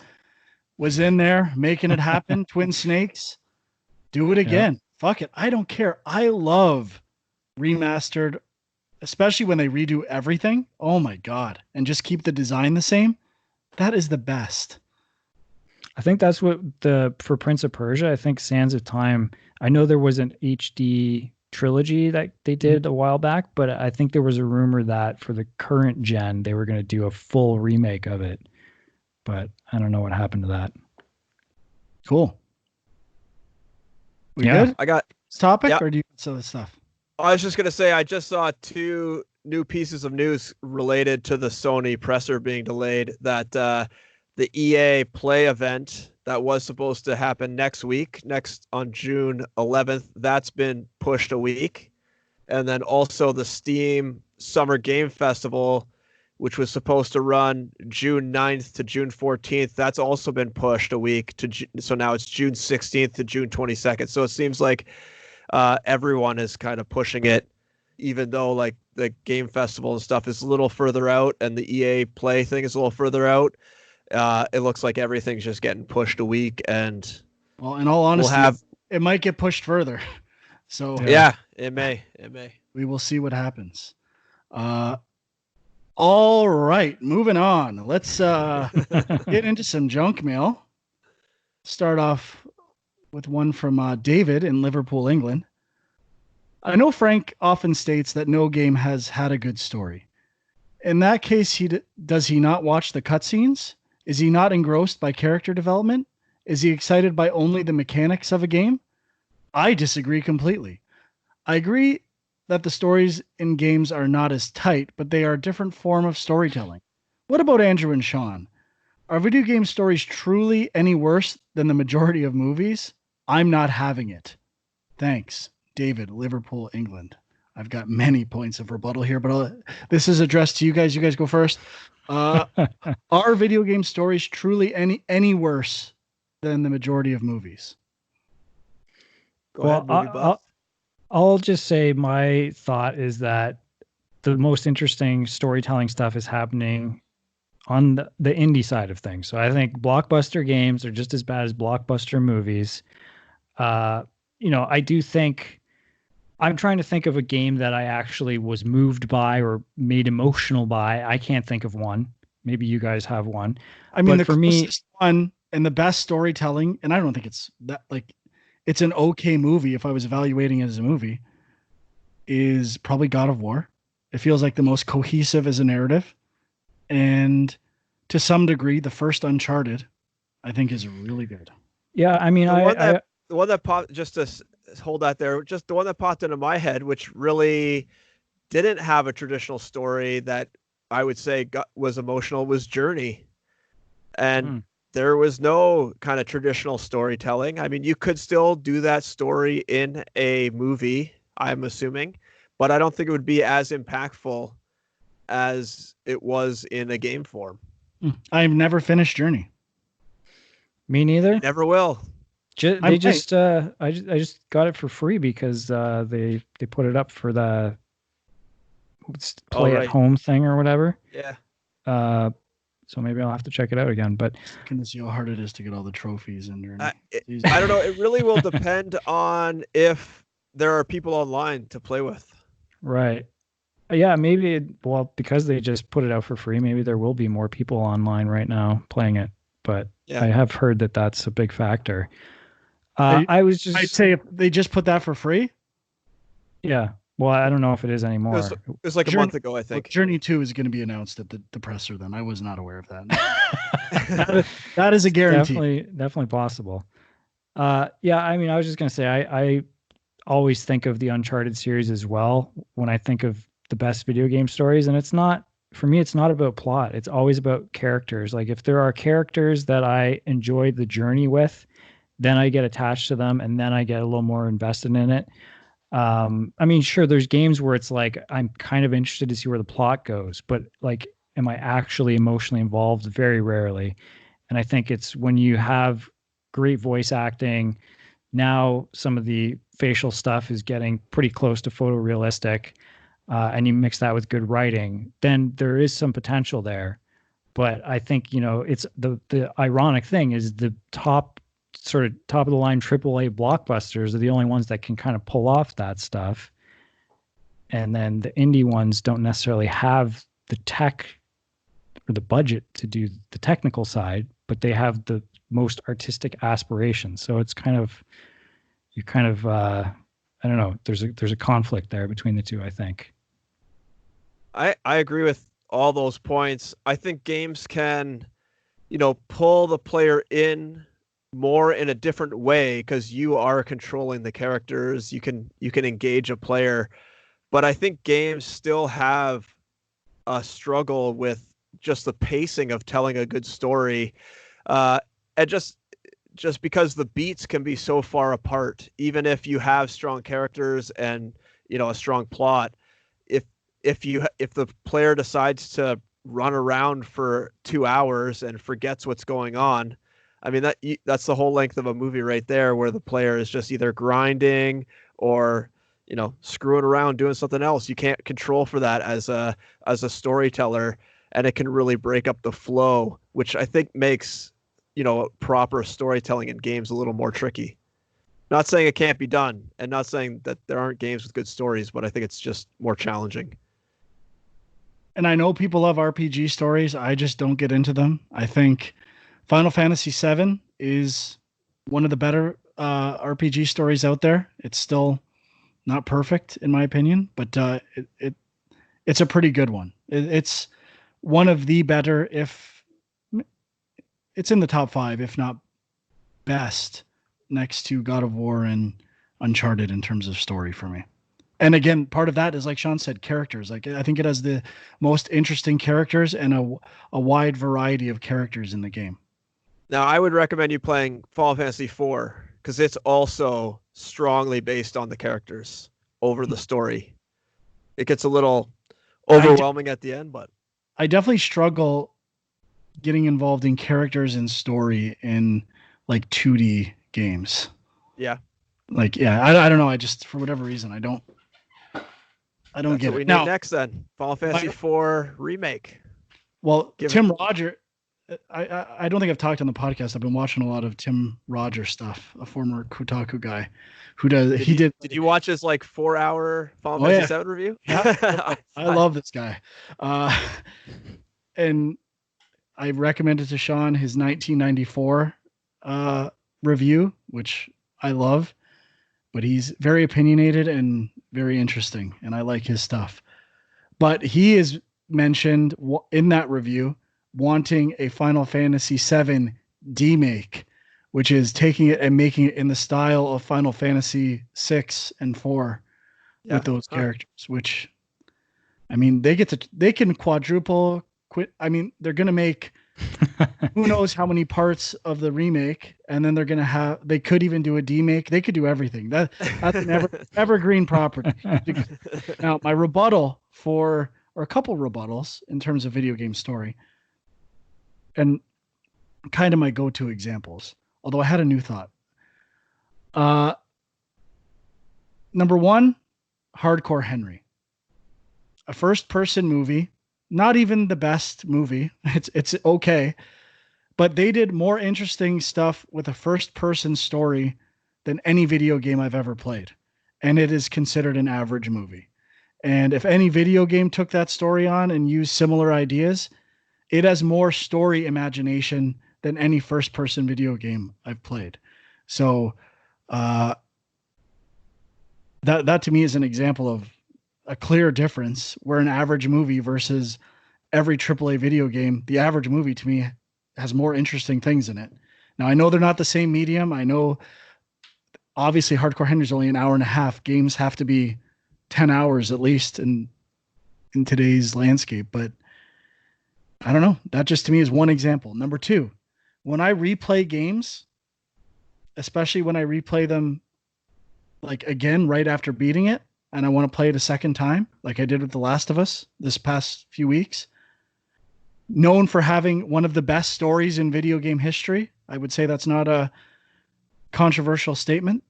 S1: was in there making it happen. Twin Snakes. Do it again. Yep. Fuck it. I don't care. I love remastered, especially when they redo everything. Oh my God. And just keep the design the same. That is the best.
S2: I think that's what for Prince of Persia, I think Sands of Time, I know there was an HD trilogy that they did a while back, but I think there was a rumor that for the current gen, they were going to do a full remake of it. But I don't know what happened to that.
S1: Cool. We good?
S3: I got
S1: this topic, or do you have other stuff?
S3: I was just going to say, I just saw 2 new pieces of news related to the Sony presser being delayed, that the EA Play event that was supposed to happen next on June 11th, that's been pushed a week. And then also the Steam Summer Game Festival, which was supposed to run June 9th to June 14th, that's also been pushed a week so now it's June 16th to June 22nd. So it seems like everyone is kind of pushing it, even though like the game festival and stuff is a little further out and the EA Play thing is a little further out. It looks like everything's just getting pushed a week, and
S1: well, in all honesty, it might get pushed further. So
S3: yeah, it may.
S1: We will see what happens. All right, moving on. Let's get into some junk mail. Start off with one from David in Liverpool, England. I know Frank often states that no game has had a good story. In that case, does he not watch the cutscenes? Is he not engrossed by character development? Is he excited by only the mechanics of a game? I disagree completely. I agree that the stories in games are not as tight, but they are a different form of storytelling. What about Andrew and Sean? Are video game stories truly any worse than the majority of movies? I'm not having it. Thanks, David, Liverpool, England. I've got many points of rebuttal here, but this is addressed to you guys. You guys go first. Are video game stories truly any worse than the majority of movies?
S3: Go ahead, movie buff.
S2: I'll just say my thought is that the most interesting storytelling stuff is happening on the indie side of things. So I think blockbuster games are just as bad as blockbuster movies. I do think I'm trying to think of a game that I actually was moved by or made emotional by. I can't think of one. Maybe you guys have one.
S1: I mean, but for me, one and the best storytelling, and I don't think it's that like it's an okay movie if I was evaluating it as a movie, is probably God of War. It feels like the most cohesive as a narrative. And to some degree, the first Uncharted, I think, is really good.
S2: Yeah, I mean,
S3: The one that popped, just to hold that there, just the one that popped into my head, which really didn't have a traditional story that I would say was emotional, was Journey. And there was no kind of traditional storytelling. I mean, you could still do that story in a movie, I'm assuming, but I don't think it would be as impactful as it was in a game form.
S1: I've never finished Journey.
S2: Me neither.
S3: You never will.
S2: I just got it for free because they put it up for the play at home thing or whatever.
S3: Yeah.
S2: So maybe I'll have to check it out again. But
S1: can see how hard it is to get all the trophies in Journey.
S3: I don't know. It really will depend on if there are people online to play with.
S2: Right. Yeah, maybe. Because they just put it out for free, maybe there will be more people online right now playing it. But yeah. I have heard that that's a big factor. I'd
S1: say if they just put that for free.
S2: Yeah. Well, I don't know if it is anymore.
S3: It was like a month ago, I think.
S1: Journey 2 is going to be announced at the presser then. I was not aware of that. that is a guarantee.
S2: Definitely possible. Yeah, I mean, I was just going to say, I always think of the Uncharted series as well when I think of the best video game stories. And for me, it's not about plot. It's always about characters. Like if there are characters that I enjoyed the journey with, then I get attached to them and then I get a little more invested in it. I mean, sure, there's games where it's like, I'm kind of interested to see where the plot goes, but like, am I actually emotionally involved? Very rarely. And I think it's when you have great voice acting, now some of the facial stuff is getting pretty close to photorealistic, and you mix that with good writing, then there is some potential there. But I think, it's the ironic thing is the top of the line AAA blockbusters are the only ones that can kind of pull off that stuff. And then the indie ones don't necessarily have the tech or the budget to do the technical side, but they have the most artistic aspirations. So it's I don't know, there's a conflict there between the two, I think.
S3: I agree with all those points. I think games can, pull the player in more in a different way because you are controlling the characters. You can engage a player, but I think games still have a struggle with just the pacing of telling a good story, and just because the beats can be so far apart, even if you have strong characters and a strong plot. If the player decides to run around for 2 hours and forgets what's going on, I mean, that's the whole length of a movie right there, where the player is just either grinding or, screwing around doing something else. You can't control for that as a storyteller, and it can really break up the flow, which I think makes, proper storytelling in games a little more tricky. Not saying it can't be done, and not saying that there aren't games with good stories, but I think it's just more challenging.
S1: And I know people love RPG stories. I just don't get into them. I think Final Fantasy VII is one of the better RPG stories out there. It's still not perfect in my opinion, but it's a pretty good one. It's one of the better, if it's in the top 5, if not best, next to God of War and Uncharted in terms of story for me. And again, part of that is, like Sean said, characters. Like I think it has the most interesting characters and a wide variety of characters in the game.
S3: Now, I would recommend you playing Final Fantasy IV because it's also strongly based on the characters over the story. It gets a little overwhelming at the end, but
S1: I definitely struggle getting involved in characters and story in like 2D games.
S3: Yeah.
S1: Like, yeah, I don't know. I just, for whatever reason, I don't
S3: That's
S1: get
S3: what we
S1: it.
S3: need
S1: Now,
S3: next then. Final Fantasy IV Remake.
S1: Well, Tim Roger, I don't think I've talked on the podcast. I've been watching a lot of Tim Roger stuff, a former Kotaku guy who does. Did
S3: you watch his like 4-hour Final Fantasy VII review?
S1: Yeah, I love this guy. And I recommended to Sean his 1994 review, which I love, but he's very opinionated and very interesting, and I like his stuff. But he is mentioned in that review wanting a Final Fantasy VII demake, which is taking it and making it in the style of Final Fantasy VI and 4 with those characters, which, I mean, they can quadruple quit. I mean, they're going to make who knows how many parts of the remake, and then they could even do a demake. They could do everything. That's an evergreen property. Now, my rebuttal or a couple rebuttals in terms of video game story, and kind of my go-to examples, although I had a new thought. Number one, Hardcore Henry. A first-person movie, not even the best movie. It's okay, but they did more interesting stuff with a first-person story than any video game I've ever played, and it is considered an average movie. And if any video game took that story on and used similar ideas, it has more story imagination than any first-person video game I've played. So that to me is an example of a clear difference where an average movie versus every AAA video game, the average movie to me has more interesting things in it. Now, I know they're not the same medium. I know obviously Hardcore Henry's only an hour and a half. Games have to be 10 hours at least in today's landscape, but I don't know. That just to me is one example. Number two, when I replay games, especially when I replay them like again right after beating it, and I want to play it a second time, like I did with The Last of Us this past few weeks, known for having one of the best stories in video game history. I would say that's not a controversial statement.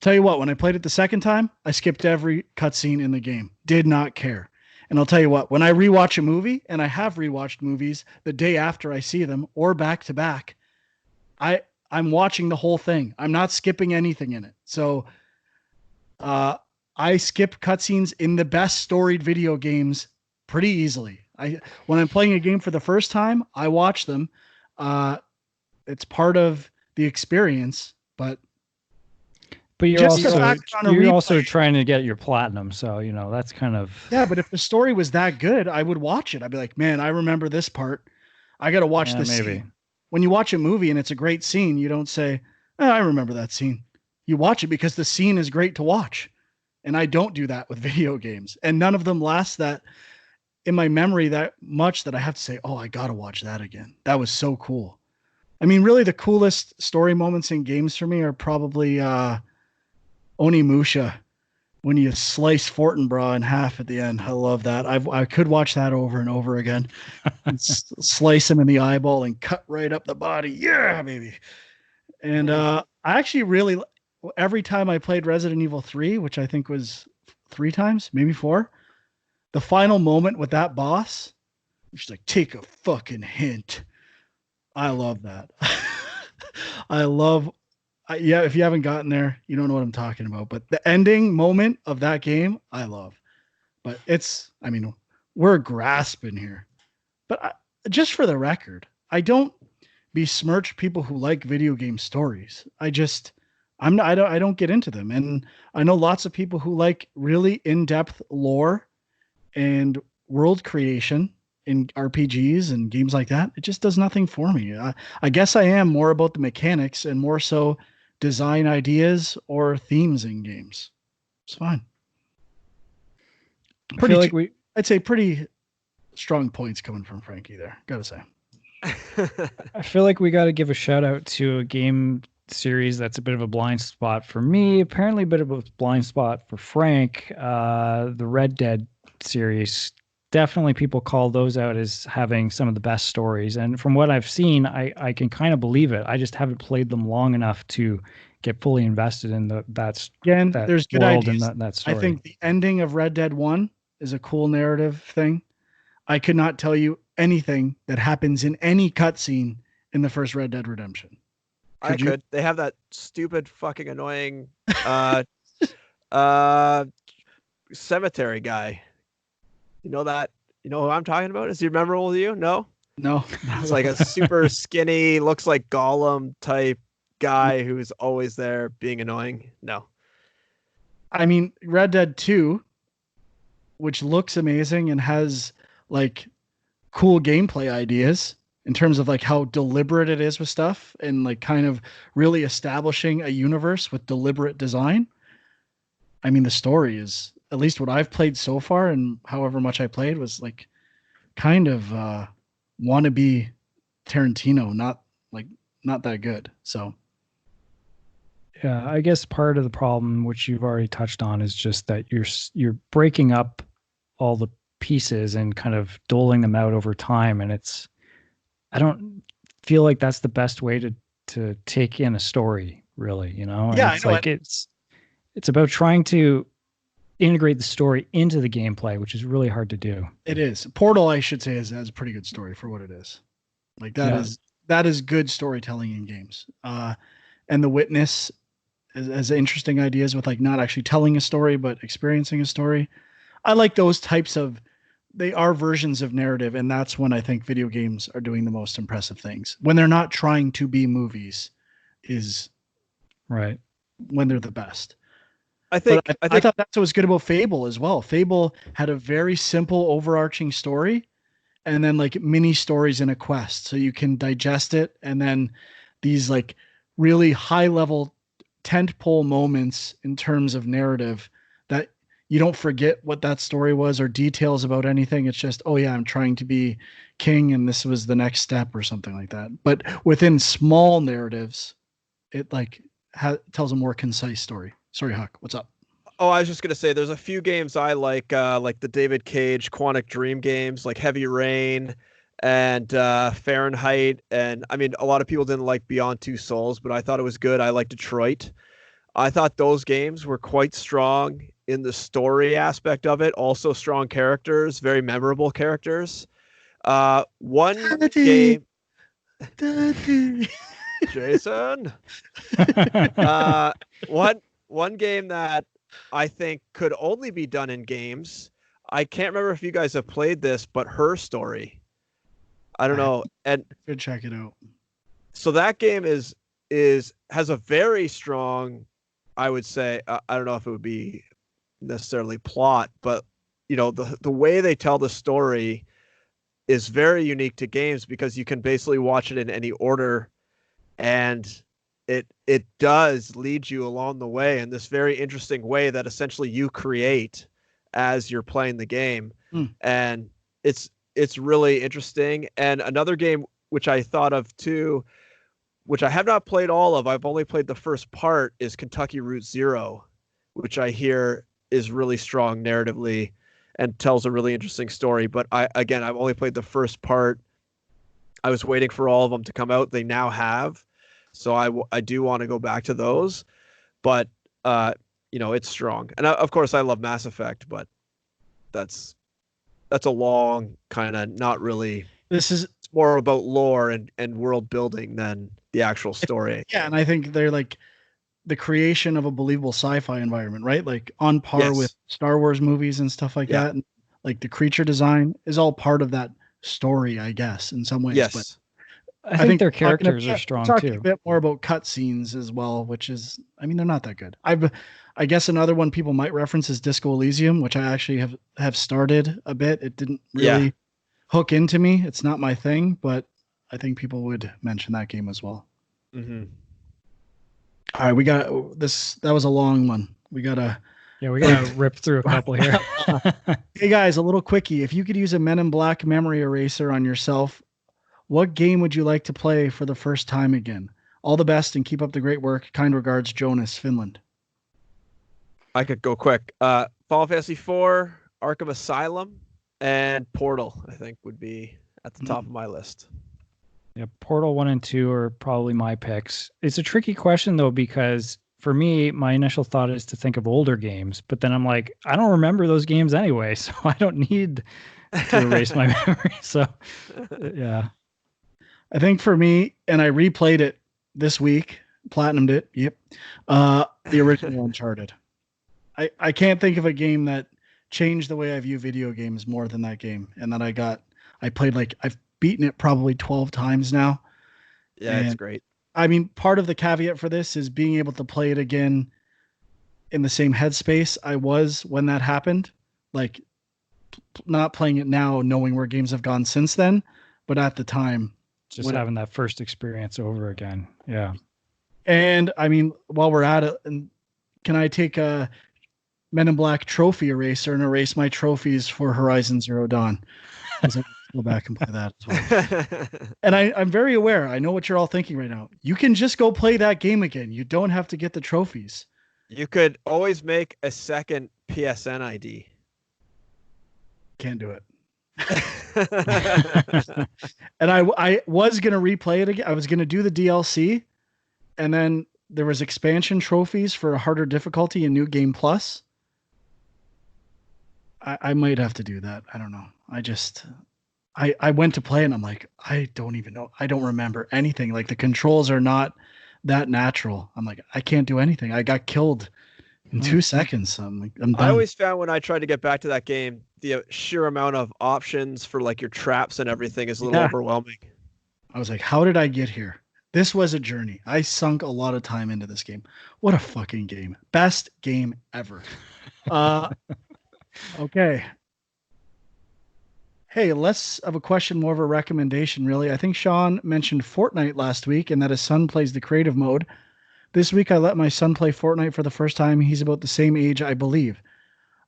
S1: Tell you what, when I played it the second time, I skipped every cutscene in the game. Did not care. And I'll tell you what, when I rewatch a movie, and I have rewatched movies the day after I see them or back to back, I'm watching the whole thing. I'm not skipping anything in it. So I skip cutscenes in the best storied video games pretty easily. When I'm playing a game for the first time, I watch them. It's part of the experience, but
S2: you're also trying to get your platinum, so that's kind of
S1: But if the story was that good, I would watch it. I'd be like, man, I remember this part. I got to watch this scene. When you watch a movie and it's a great scene, you don't say, oh, I remember that scene. You watch it because the scene is great to watch. And I don't do that with video games. And none of them last that in my memory that much that I have to say, oh, I got to watch that again. That was so cool. I mean, really the coolest story moments in games for me are probably Onimusha, when you slice Fortinbras in half at the end. I love that. I could watch that over and over again. And slice him in the eyeball and cut right up the body. Yeah, baby. And I actually really, every time I played Resident Evil 3, which I think was 3 times, maybe 4, the final moment with that boss, she's like, take a fucking hint. I love that. If you haven't gotten there, you don't know what I'm talking about. But the ending moment of that game, I love. But we're grasping here. But just for the record, I don't besmirch people who like video game stories. I don't get into them. And I know lots of people who like really in-depth lore and world creation in RPGs and games like that. It just does nothing for me. I guess I am more about the mechanics and more so design ideas or themes in games. It's fine. I'd say pretty strong points coming from Frankie there. Gotta say.
S2: I feel like we got to give a shout out to a game series that's a bit of a blind spot for me. Apparently a bit of a blind spot for Frank. The Red Dead series. Definitely people call those out as having some of the best stories. And from what I've seen, I can kind of believe it. I just haven't played them long enough to get fully invested in that
S1: there's good
S2: world
S1: ideas.
S2: And that story.
S1: I think the ending of Red Dead 1 is a cool narrative thing. I could not tell you anything that happens in any cutscene in the first Red Dead Redemption.
S3: Could. They have that stupid fucking annoying cemetery guy. You know that? You know who I'm talking about? Is he memorable to you? No?
S1: No.
S3: It's like a super skinny, looks like Gollum type guy who's always there being annoying. No.
S1: I mean, Red Dead 2, which looks amazing and has like cool gameplay ideas in terms of like how deliberate it is with stuff and like kind of really establishing a universe with deliberate design. I mean, the story is, at least what I've played so far and however much I played, was like kind of wannabe Tarantino, not that good. So
S2: Yeah, I guess part of the problem, which you've already touched on, is just that you're breaking up all the pieces and kind of doling them out over time, and I don't feel like that's the best way to take in a story, really, you know? And
S1: yeah, I
S2: it's
S1: know
S2: like it's about trying to integrate the story into the gameplay, which is really hard to do.
S1: it is. Portal, I should say, has a pretty good story for what it is. Like
S2: Yeah.
S1: that is good storytelling in games. And The Witness has interesting ideas with like not actually telling a story but experiencing a story. I like those types of, they are versions of narrative, and that's when I think video games are doing the most impressive things. When they're not trying to be movies is
S2: Right.
S1: when they're the best.
S3: I
S1: But
S3: think
S1: I thought that's what was good about Fable as well. Fable had a very simple overarching story and then like mini stories in a quest, so you can digest it, and then these like really high level tentpole moments in terms of narrative that you don't forget what that story was or details about anything. It's just, oh yeah, I'm trying to be king and this was the next step or something like that. But within small narratives, it like tells a more concise story. Sorry, Huck, what's up?
S3: Oh, I was just gonna say, there's a few games I like the David Cage Quantic Dream games, like Heavy Rain and Fahrenheit. And I mean, a lot of people didn't like Beyond Two Souls, but I thought it was good. I like Detroit. I thought those games were quite strong in the story aspect of it. Also, strong characters, very memorable characters. One
S1: Daddy,
S3: game,
S1: Daddy.
S3: Jason. Uh, one game that I think could only be done in games. I can't remember if you guys have played this, but Her Story. I don't know. And
S1: Good, check it out.
S3: so that game has a very strong, I would say, I don't know if it would be necessarily plot, but you know, the way they tell the story is very unique to games because you can basically watch it in any order, and it does lead you along the way in this very interesting way that essentially you create as you're playing the game. And it's really interesting. And another game which I thought of too, which I have not played all of, I've only played the first part, is Kentucky Route Zero, which I hear is really strong narratively and tells a really interesting story. But I've only played the first part. I was waiting for all of them to come out. They now have. So I do want to go back to those, but you know, it's strong. And of course I love Mass Effect, but that's a long kind of, not really,
S1: This is,
S3: it's more about lore and world building than the actual story.
S1: yeah, and I think they're like the creation of a believable sci-fi environment, right? Like on par
S3: Yes.
S1: with Star Wars movies and stuff like
S3: Yeah.
S1: that. And like the creature design is all part of that story, I guess, in some ways.
S3: Yes.
S1: But
S2: I think their characters are strong
S1: talking
S2: too.
S1: a bit more about cutscenes as well, which is, I mean, they're not that good. I guess another one people might reference is Disco Elysium, which I actually have started a bit. It didn't really hook into me. It's not my thing, but I think people would mention that game as well.
S3: Mm-hmm.
S1: All right, we got this. That was a long one. We gotta
S2: rip through a couple here.
S1: Hey guys, a little quickie. If you could use a Men in Black memory eraser on yourself, what game would you like to play for the first time again? All the best and keep up the great work. Kind regards, Jonas, Finland.
S3: I could go quick. Final Fantasy IV, Arkham Asylum, and Portal, I think, would be at the top of my list.
S2: Yeah, Portal 1 and 2 are probably my picks. It's a tricky question, though, because for me, my initial thought is to think of older games, but then I'm like, I don't remember those games anyway, so I don't need to erase my memory. So, yeah.
S1: I think for me, and I replayed it this week, platinumed it. Yep. The original Uncharted. I can't think of a game that changed the way I view video games more than that game. And that I played, like, I've beaten it probably 12 times now.
S3: Yeah, it's great.
S1: I mean, part of the caveat for this is being able to play it again in the same headspace I was when that happened. Like, not playing it now, knowing where games have gone since then, but at the time,
S2: just having that first experience over again. Yeah.
S1: And I mean, while we're at it, and can I take a Men in Black trophy eraser and erase my trophies for Horizon Zero Dawn? Go back and play that as well. And I'm very aware. I know what you're all thinking right now. You can just go play that game again. You don't have to get the trophies.
S3: You could always make a second PSN ID.
S1: Can't do it. And I was going to replay it again. I was going to do the DLC, and then there was expansion trophies for a harder difficulty in New Game Plus. I might have to do that. I don't know. I went to play and I'm like, I don't even know. I don't remember anything. Like the controls are not that natural. I'm like, I can't do anything. I got killed in 2 seconds. I'm like, I'm done.
S3: I always found when I tried to get back to that game, the sheer amount of options for like your traps and everything is a little overwhelming.
S1: I was like, how did I get here? This was a journey. I sunk a lot of time into this game. What a fucking game. Best game ever. Okay. Hey, less of a question, more of a recommendation, really. I think Sean mentioned Fortnite last week and that his son plays the creative mode. This week, I let my son play Fortnite for the first time. He's about the same age, I believe.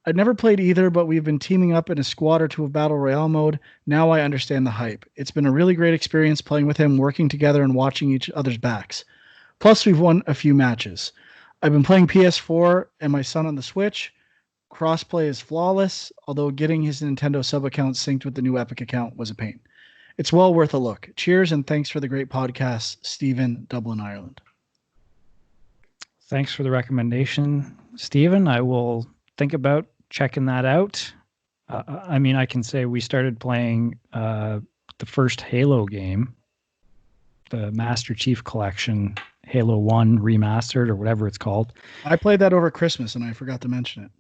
S1: I'd never played either, but we've been teaming up in a squad or two of Battle Royale mode. Now I understand the hype. It's been a really great experience playing with him, working together and watching each other's backs. Plus, we've won a few matches. I've been playing PS4 and my son on the Switch. Crossplay is flawless, although getting his Nintendo sub account synced with the new Epic account was a pain. It's well worth a look. Cheers and thanks for the great podcast, Stephen, Dublin, Ireland.
S2: Thanks for the recommendation, Stephen. I will think about checking that out. I mean, I can say we started playing the first Halo game, the Master Chief Collection, Halo 1 Remastered or whatever it's called.
S1: I played that over Christmas and I forgot to mention it.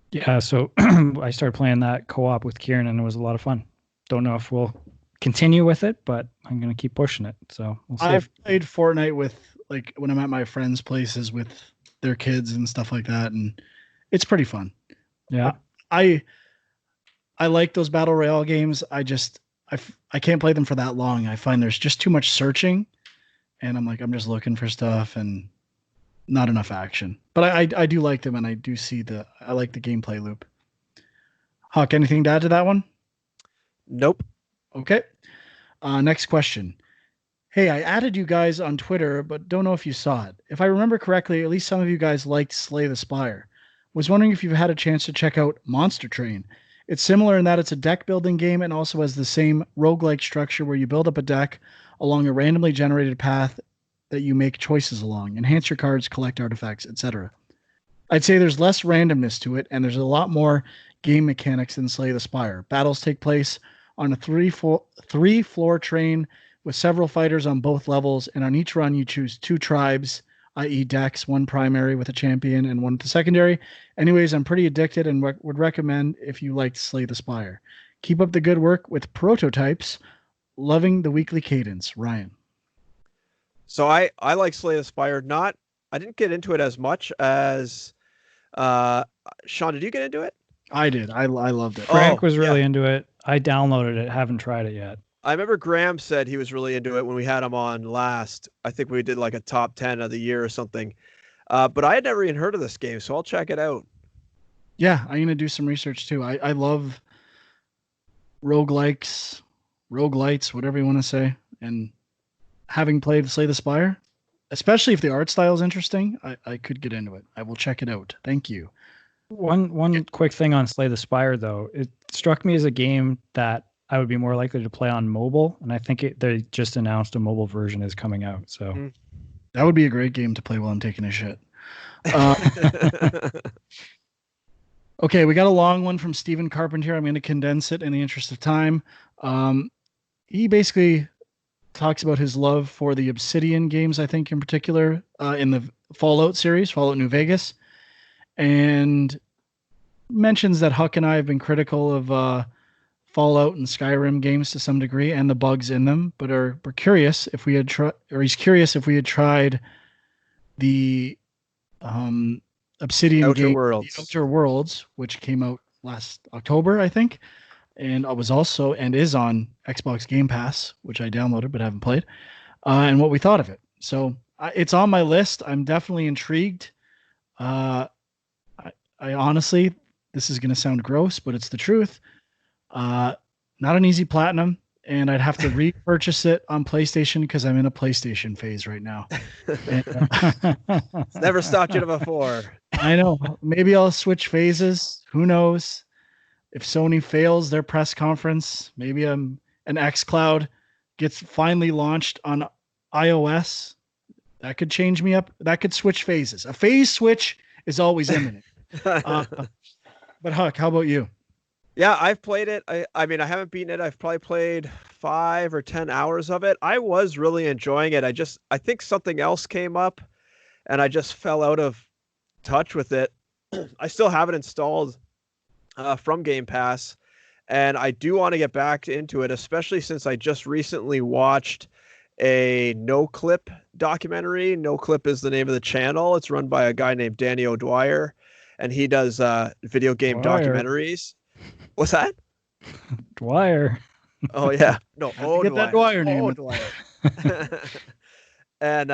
S2: Yeah, so I started playing that co-op with Kieran and it was a lot of fun. Don't know if we'll continue with it, but I'm going to keep pushing it. So we'll see.
S1: I've played Fortnite with, like, when I'm at my friends' places with their kids and stuff like that, and it's pretty fun.
S2: Yeah.
S1: I like those Battle Royale games. I can't play them for that long. I find there's just too much searching, and I'm just looking for stuff and not enough action. But I do like them, and I do see I like the gameplay loop. Huck, anything to add to that one?
S3: Nope.
S1: Okay. Next question. Hey, I added you guys on Twitter, but don't know if you saw it. If I remember correctly, at least some of you guys liked Slay the Spire. Was wondering if you've had a chance to check out Monster Train. It's similar in that it's a deck building game and also has the same roguelike structure where you build up a deck along a randomly generated path that you make choices along, enhance your cards, collect artifacts, etc. I'd say there's less randomness to it, and there's a lot more game mechanics than Slay the Spire. Battles take place on a three-floor train with several fighters on both levels, and on each run you choose 2 tribes, i.e. decks, 1 primary with a champion and 1 with the secondary. Anyways, I'm pretty addicted and would recommend if you liked Slay the Spire. Keep up the good work with prototypes. Loving the weekly cadence. Ryan.
S3: So I like Slay the Spire. I didn't get into it as much as Sean. Did you get into it?
S1: I did. I loved it.
S2: Frank was really into it. I downloaded it. Haven't tried it yet.
S3: I remember Graham said he was really into it when we had him on last. I think we did like a top 10 of the year or something. But I had never even heard of this game, so I'll check it out.
S1: Yeah, I'm going to do some research too. I love roguelites, whatever you want to say. And having played Slay the Spire, especially if the art style is interesting, I could get into it. I will check it out. Thank you.
S2: One quick thing on Slay the Spire, though. It struck me as a game that I would be more likely to play on mobile, and I think they just announced a mobile version is coming out. So
S1: that would be a great game to play while I'm taking a shit. Okay, we got a long one from Stephen Carpenter. I'm going to condense it in the interest of time. He basically talks about his love for the Obsidian games, I think in particular, in the Fallout series, Fallout New Vegas, and mentions that Huck and I have been critical of Fallout and Skyrim games to some degree and the bugs in them, but we're curious if we had he's curious if we had tried the Obsidian game, The Outer Worlds, which came out last October, I think, and I was also and is on Xbox Game Pass, which I downloaded but haven't played, and what we thought of it. So it's on my list. I'm definitely intrigued. Uh, I honestly, this is going to sound gross, but it's the truth. Uh, Not an easy platinum, and I'd have to repurchase it on PlayStation because I'm in a PlayStation phase right now. And,
S3: It's never stopped you before.
S1: I know. Maybe I'll switch phases. Who knows? If Sony fails their press conference, maybe an xCloud gets finally launched on iOS. That could change me up. That could switch phases. A phase switch is always imminent. But Huck, how about you?
S3: Yeah, I've played it. I mean, I haven't beaten it. I've probably played 5 or 10 hours of it. I was really enjoying it. I think something else came up and I just fell out of touch with it. I still have it installed from Game Pass, and I do want to get back into it, especially since I just recently watched a No Clip documentary. No Clip is the name of the channel. It's run by a guy named Danny O'Dwyer, and he does video game documentaries. What's that?
S2: Dwyer.
S3: Oh yeah, no. Oh,
S1: get that Dwyer name.
S3: Oh, Dwyer. And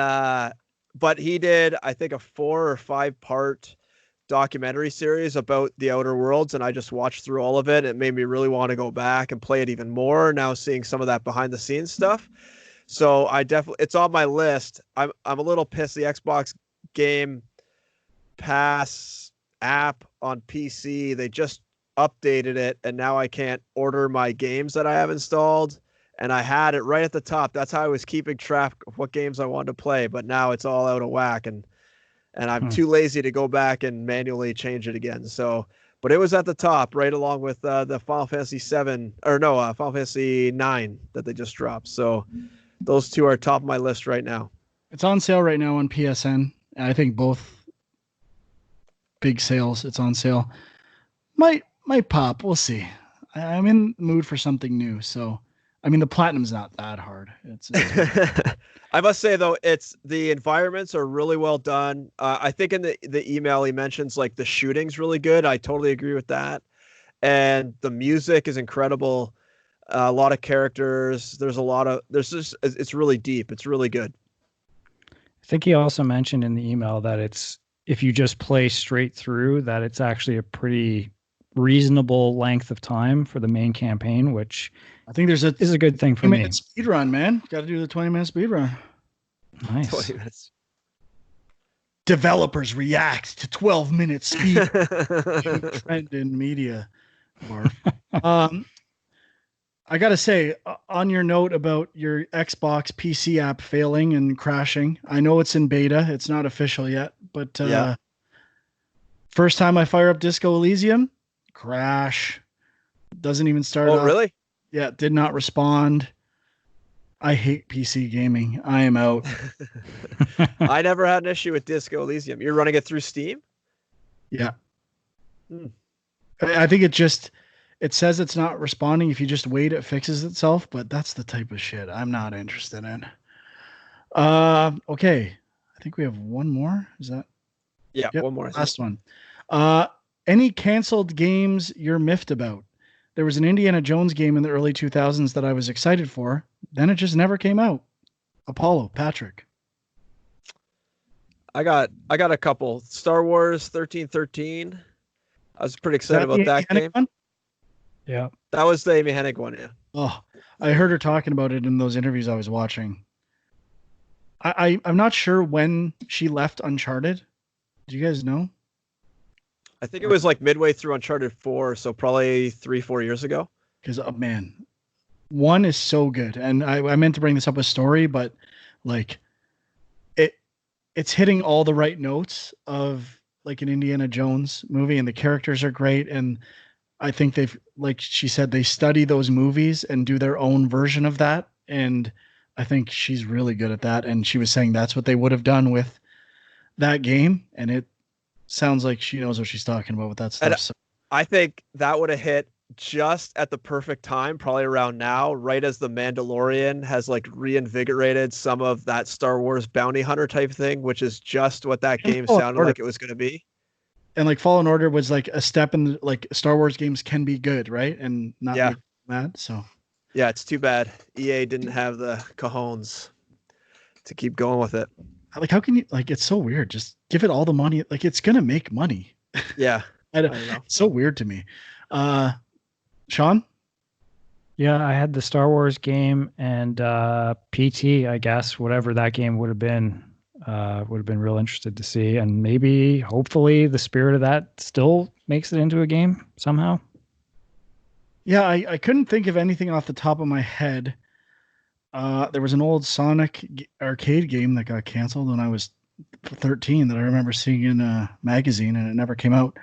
S3: but he did, I think, a 4 or 5 part documentary series about the Outer Worlds, and I just watched through all of it. It made me really want to go back and play it even more. Now seeing some of that behind the scenes stuff, so it's on my list. I'm a little pissed. The Xbox Game Pass app on PC, they just updated it, and now I can't order my games that I have installed, and I had it right at the top. That's how I was keeping track of what games I wanted to play, but now it's all out of whack, and I'm too lazy to go back and manually change it again. So, but it was at the top right along with the Final Fantasy Final Fantasy IX that they just dropped. So those two are top of my list right now.
S1: It's on sale right now on PSN. I think both big sales. It's on sale. Might pop. We'll see. I'm in the mood for something new. So, I mean, the platinum's not that hard. It's
S3: I must say though, the environments are really well done. I think in the email he mentions like the shooting's really good. I totally agree with that. And the music is incredible. A lot of characters. It's really deep. It's really good.
S2: I think he also mentioned in the email that if you just play straight through, that it's actually a pretty reasonable length of time for the main campaign, which
S1: I think is a good thing for me. Speed run, man. Got to do the 20-minute speed run.
S2: Nice.
S3: 20 minutes.
S1: Developers react to 12-minute speed. Trend in media. I got to say, on your note about your Xbox PC app failing and crashing, I know it's in beta. It's not official yet, but first time I fire up Disco Elysium, crash. Doesn't even start up.
S3: Oh, really?
S1: Yeah, did not respond. I hate PC gaming. I am out.
S3: I never had an issue with Disco Elysium. You're running it through Steam?
S1: Yeah. I think it says it's not responding. If you just wait, it fixes itself, but that's the type of shit I'm not interested in. Okay. I think we have one more. Is that?
S3: Yeah, yep, one more.
S1: Last one. Any canceled games you're miffed about? There was an Indiana Jones game in the early 2000s that I was excited for. Then it just never came out. Apollo, Patrick.
S3: I got a couple. Star Wars 1313. I was pretty excited about that game. One?
S2: Yeah.
S3: That was the Amy Hennig one, yeah.
S1: Oh, I heard her talking about it in those interviews I was watching. I'm not sure when she left Uncharted. Do you guys know?
S3: I think it was like midway through Uncharted 4, so probably 3-4 years ago.
S1: Because, man, 1 is so good. And I meant to bring this up with story, but like it's hitting all the right notes of like an Indiana Jones movie, and the characters are great. And I think they've, like she said, they study those movies and do their own version of that. And I think she's really good at that. And she was saying that's what they would have done with that game. And it sounds like she knows what she's talking about with that stuff. So.
S3: I think that would have hit just at the perfect time, probably around now, right as the Mandalorian has like reinvigorated some of that Star Wars bounty hunter type thing, which is just what that game sounded like it was going to be.
S1: And like Fallen Order was like a step in like Star Wars games can be good, right? And not
S3: Yeah.
S1: make mad. So
S3: Yeah, it's too bad EA didn't have the cojones to keep going with it.
S1: like how can you like it's so weird. Just give it all the money. Like it's gonna make money.
S3: Yeah,
S1: I
S3: I
S1: don't,
S3: don't know.
S1: it's so weird to me. Sean?
S2: Yeah, I had the Star Wars game and PT, I guess, whatever that game would have been. Would have been real interested to see, and maybe, hopefully, the spirit of that still makes it into a game somehow.
S1: Yeah, I couldn't think of anything off the top of my head. There was an old Sonic arcade game that got canceled when I was 13 that I remember seeing in a magazine, and it never came out.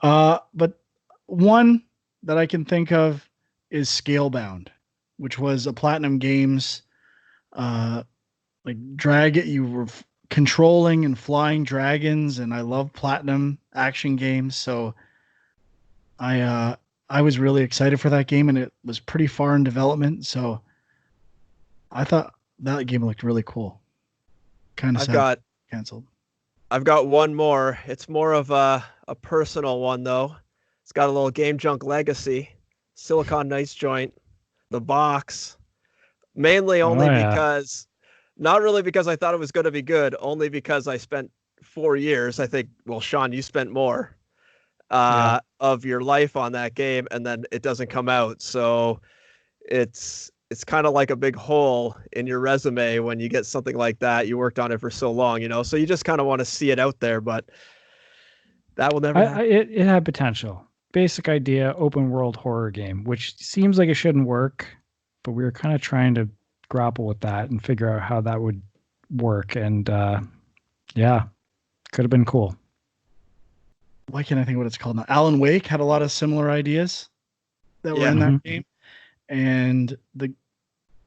S1: But one that I can think of is Scalebound, which was a Platinum Games like you were controlling and flying dragons, and I love Platinum action games, so I was really excited for that game, and it was pretty far in development, so I thought that game looked really cool. Kind of
S3: I've
S1: sad
S3: got
S1: canceled.
S3: I've got one more. It's more of a personal one though. It's got a little Game Junk legacy. Silicon Knights joint, the box. Mainly
S2: Oh,
S3: only
S2: yeah.
S3: because not really because I thought it was going to be good, only because I spent 4 years. I think, well, Sean, you spent more of your life on that game, and then it doesn't come out. So it's kind of like a big hole in your resume when you get something like that. You worked on it for so long, you know, so you just kind of want to see it out there, but that will never happen.
S2: It had potential. Basic idea, open world horror game, which seems like it shouldn't work, but we were kind of trying to grapple with that and figure out how that would work. And yeah, could have been cool.
S1: Why can't I think what it's called now? Alan Wake had a lot of similar ideas that were in that game. And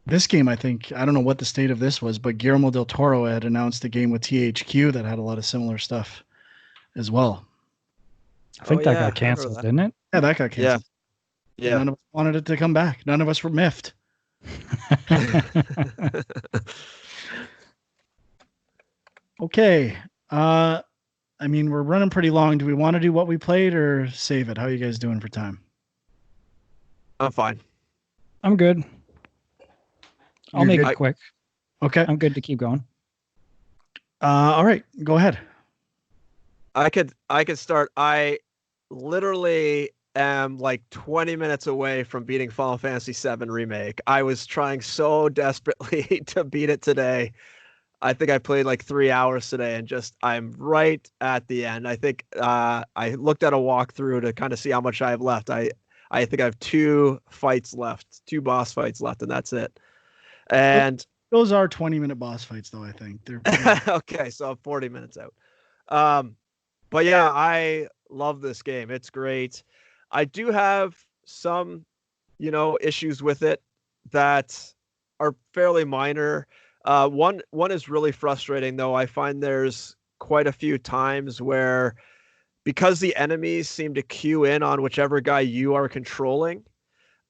S1: this game, I think, I don't know what the state of this was, but Guillermo del Toro had announced a game with THQ that had a lot of similar stuff as well.
S2: I think that got canceled, didn't it?
S1: Yeah, that got canceled.
S3: Yeah.
S1: None of us wanted it to come back. None of us were miffed. Okay. I mean, we're running pretty long. Do we want to do what we played or save it? How are you guys doing for time?
S3: I'm fine.
S2: I'm good. I'll make it quick.
S1: Okay.
S2: I'm good to keep going.
S1: All right. Go ahead.
S3: I could start. I literally am like 20 minutes away from beating Final Fantasy VII Remake. I was trying so desperately to beat it today. I think I played like 3 hours today, and I'm right at the end. I think I looked at a walkthrough to kind of see how much I have left. I think I have 2 fights left, 2 boss fights left, and that's it. And
S1: those are 20-minute boss fights, though. I think they're
S3: okay. So I'm 40 minutes out. But yeah, I love this game. It's great. I do have some, issues with it that are fairly minor. One is really frustrating, though. I find there's quite a few times where, because the enemies seem to queue in on whichever guy you are controlling,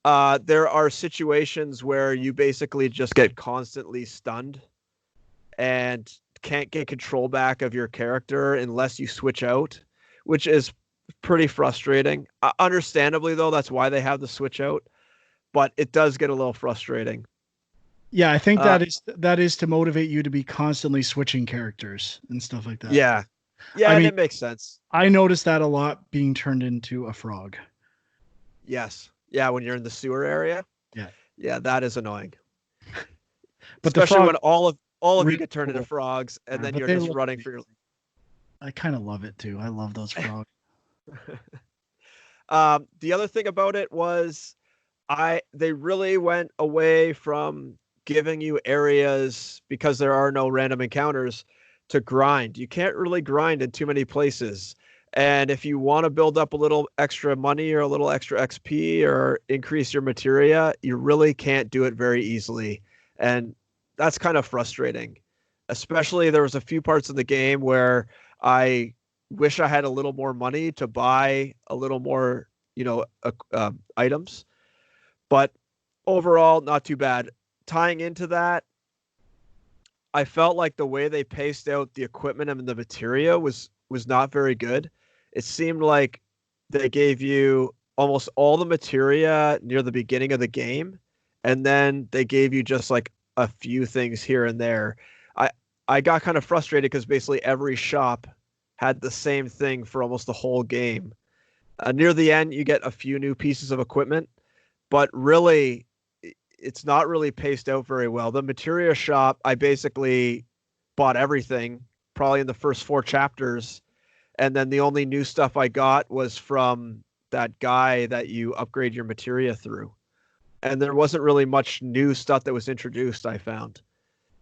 S3: there are situations where you basically just get constantly stunned and can't get control back of your character unless you switch out, which is pretty frustrating. Understandably, though, that's why they have the switch out, but it does get a little frustrating.
S1: Yeah, I think that is to motivate you to be constantly switching characters and stuff like that.
S3: Yeah. Yeah, it makes sense.
S1: I noticed that a lot being turned into a frog.
S3: Yes. Yeah, when you're in the sewer area.
S1: Yeah.
S3: Yeah, that is annoying.
S1: But
S3: especially when all of you get turned into frogs, and then you're just running for your.
S1: I kind of love it too. I love those frogs.
S3: The other thing about it was, they really went away from giving you areas, because there are no random encounters, to grind. You can't really grind in too many places. And if you want to build up a little extra money or a little extra XP or increase your materia, you really can't do it very easily. And that's kind of frustrating. Especially there was a few parts of the game where I wish I had a little more money to buy a little more, items. But overall, not too bad. Tying into that, I felt like the way they paced out the equipment and the materia was not very good. it seemed like they gave you almost all the materia near the beginning of the game, and then they gave you just like a few things here and there. I got kind of frustrated because basically every shop had the same thing for almost the whole game. Near the end, you get a few new pieces of equipment, but really, it's not really paced out very well. The materia shop, I basically bought everything probably in the first 4 chapters, and then the only new stuff I got was from that guy that you upgrade your materia through. And there wasn't really much new stuff that was introduced, I found,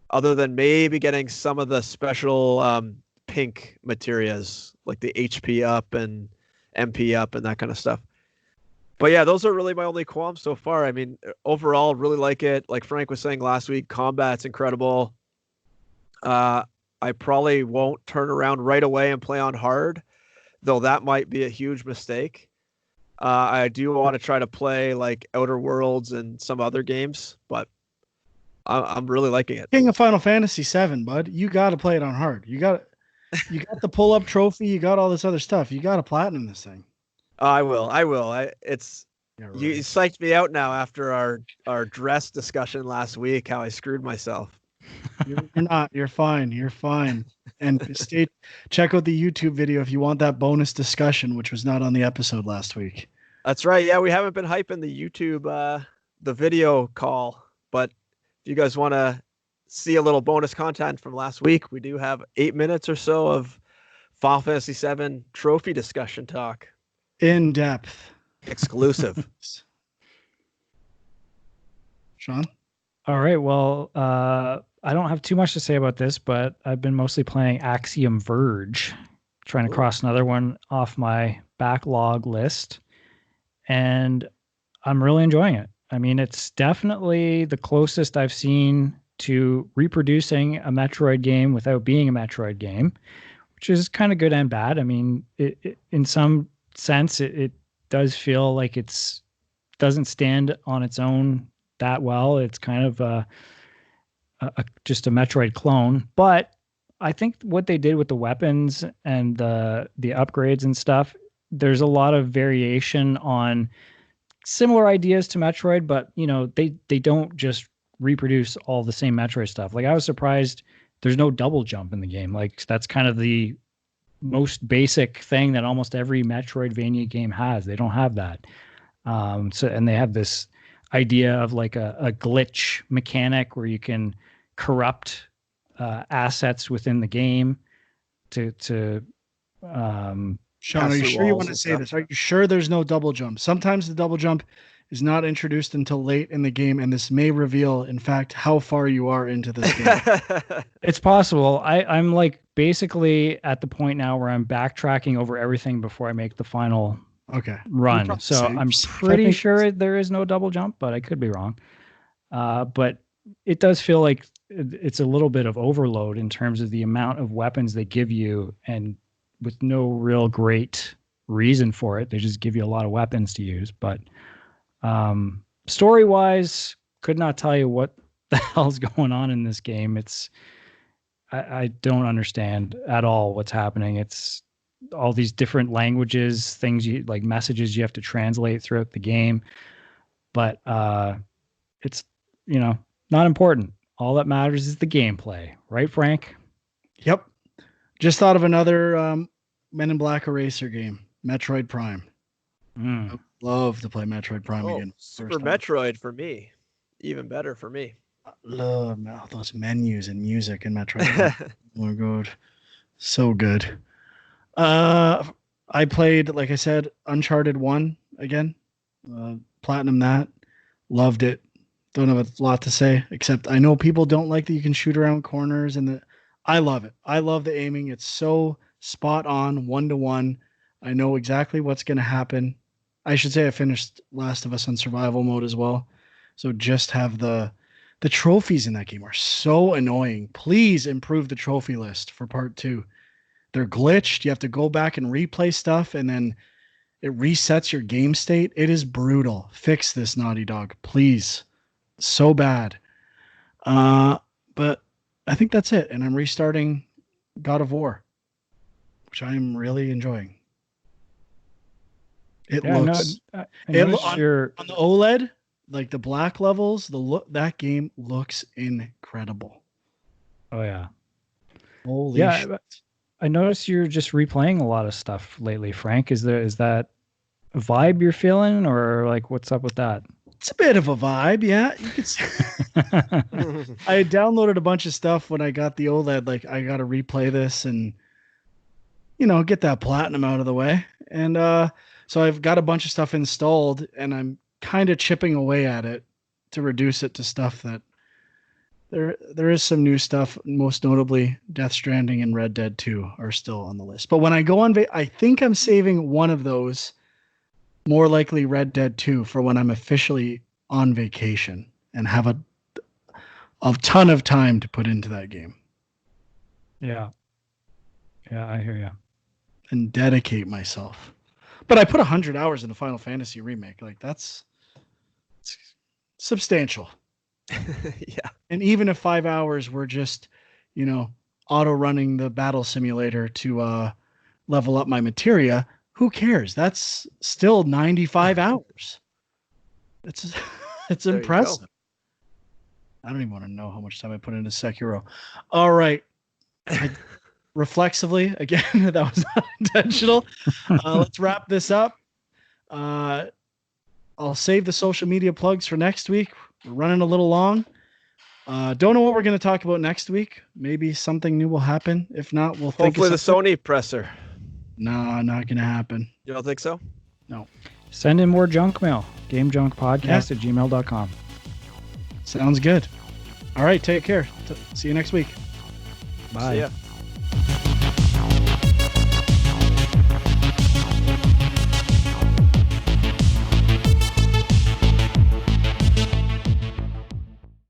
S3: other than maybe getting some of the special pink materias, like the HP up and MP up and that kind of stuff. But yeah, those are really my only qualms so far. I mean, overall, really like it. Like Frank was saying last week, combat's incredible. I probably won't turn around right away and play on hard, though that might be a huge mistake. I do want to try to play like Outer Worlds and some other games, but I'm really liking it.
S1: King of Final Fantasy VII, bud. You got to play it on hard. You got the pull-up trophy. You got all this other stuff. You got to platinum this thing.
S3: I will. It's
S1: Yeah, right.
S3: You psyched me out now after our dress discussion last week. How I screwed myself.
S1: You're not. You're fine. You're fine. And check out the YouTube video if you want that bonus discussion, which was not on the episode last week.
S3: That's right. Yeah, we haven't been hyping the YouTube the video call, but if you guys want to see a little bonus content from last week, we do have 8 minutes or so of Final Fantasy VII trophy discussion talk.
S1: In depth.
S3: Exclusive.
S1: Sean?
S2: All right. Well, I don't have too much to say about this, but I've been mostly playing Axiom Verge, trying to cross another one off my backlog list. And I'm really enjoying it. I mean, it's definitely the closest I've seen to reproducing a Metroid game without being a Metroid game, which is kind of good and bad. I mean, in some sense, it does feel like it's doesn't stand on its own that well. It's kind of just a Metroid clone. But I think what they did with the weapons and the upgrades and stuff, there's a lot of variation on similar ideas to Metroid, but they don't just reproduce all the same Metroid stuff. Like I was surprised there's no double jump in the game. Like that's kind of the most basic thing that almost every Metroidvania game has. They don't have that. And they have this idea of like a glitch mechanic where you can corrupt assets within the game to
S1: Sean, are you sure you want to say this? Are you sure there's no double jump? Sometimes the double jump is not introduced until late in the game, and this may reveal, in fact, how far you are into this game.
S2: It's possible. I'm like basically at the point now where I'm backtracking over everything before I make the final run. So I'm pretty sure there is no double jump, but I could be wrong. But it does feel like it's a little bit of overload in terms of the amount of weapons they give you, and with no real great reason for it. They just give you a lot of weapons to use. But story-wise, could not tell you what the hell's going on in this game. I don't understand at all what's happening. It's all these different languages, things like messages you have to translate throughout the game. But it's, not important. All that matters is the gameplay. Right, Frank?
S1: Yep. Just thought of another Men in Black Eraser game, Metroid Prime. I would love to play Metroid Prime again.
S3: Super Metroid for me. Even better for me.
S1: I love those menus and music in Metroid. Oh my god. So good. I played, like I said, Uncharted 1 again. Platinum that. Loved it. Don't have a lot to say, except I know people don't like that you can shoot around corners, and I love it. I love the aiming. It's so spot on, 1-to-1. I know exactly what's going to happen. I should say I finished Last of Us on survival mode as well. So just have the trophies in that game are so annoying. Please improve the trophy list for part 2. They're glitched. You have to go back and replay stuff, and then it resets your game state. It is brutal. Fix this, Naughty Dog, please. So bad. But I think that's it. And I'm restarting God of War, which I'm really enjoying. It
S2: Yeah,
S1: looks
S2: I
S1: it
S2: noticed
S1: on,
S2: your
S1: on the OLED, like the black levels, the look that game looks incredible.
S2: oh yeah.
S1: Holy
S2: Yeah,
S1: shit.
S2: I noticed you're just replaying a lot of stuff lately, Frank. Is that a vibe you're feeling, or like what's up with that?
S1: It's a bit of a vibe, yeah. You could see. I downloaded a bunch of stuff when I got the OLED. Like I got to replay this and get that platinum out of the way. And so I've got a bunch of stuff installed, and I'm kind of chipping away at it to reduce it to stuff that there is some new stuff. Most notably, Death Stranding and Red Dead 2 are still on the list. But when I go on, I think I'm saving one of those. More likely Red Dead 2 for when I'm officially on vacation and have a ton of time to put into that game.
S2: Yeah. Yeah, I hear you.
S1: And dedicate myself. But I put 100 hours into Final Fantasy Remake. Like it's substantial.
S3: Yeah.
S1: And even if 5 hours were just, auto running the battle simulator to level up my materia, who cares? That's still 95 hours. It's
S3: There you
S1: impressive.
S3: go.
S1: I don't even want to know how much time I put into Sekiro. All right. Reflexively, again, that was not intentional. Let's wrap this up. I'll save the social media plugs for next week. We're running a little long. Don't know what we're going to talk about next week. Maybe something new will happen. If not, we'll think
S3: Hopefully the
S1: of something.
S3: Sony presser.
S1: No, not going to happen.
S3: You don't think so?
S1: No.
S2: Send in more junk mail. GameJunkPodcast@gmail.com.
S1: Sounds good. All right. Take care. See you next week.
S2: Bye.
S3: See ya.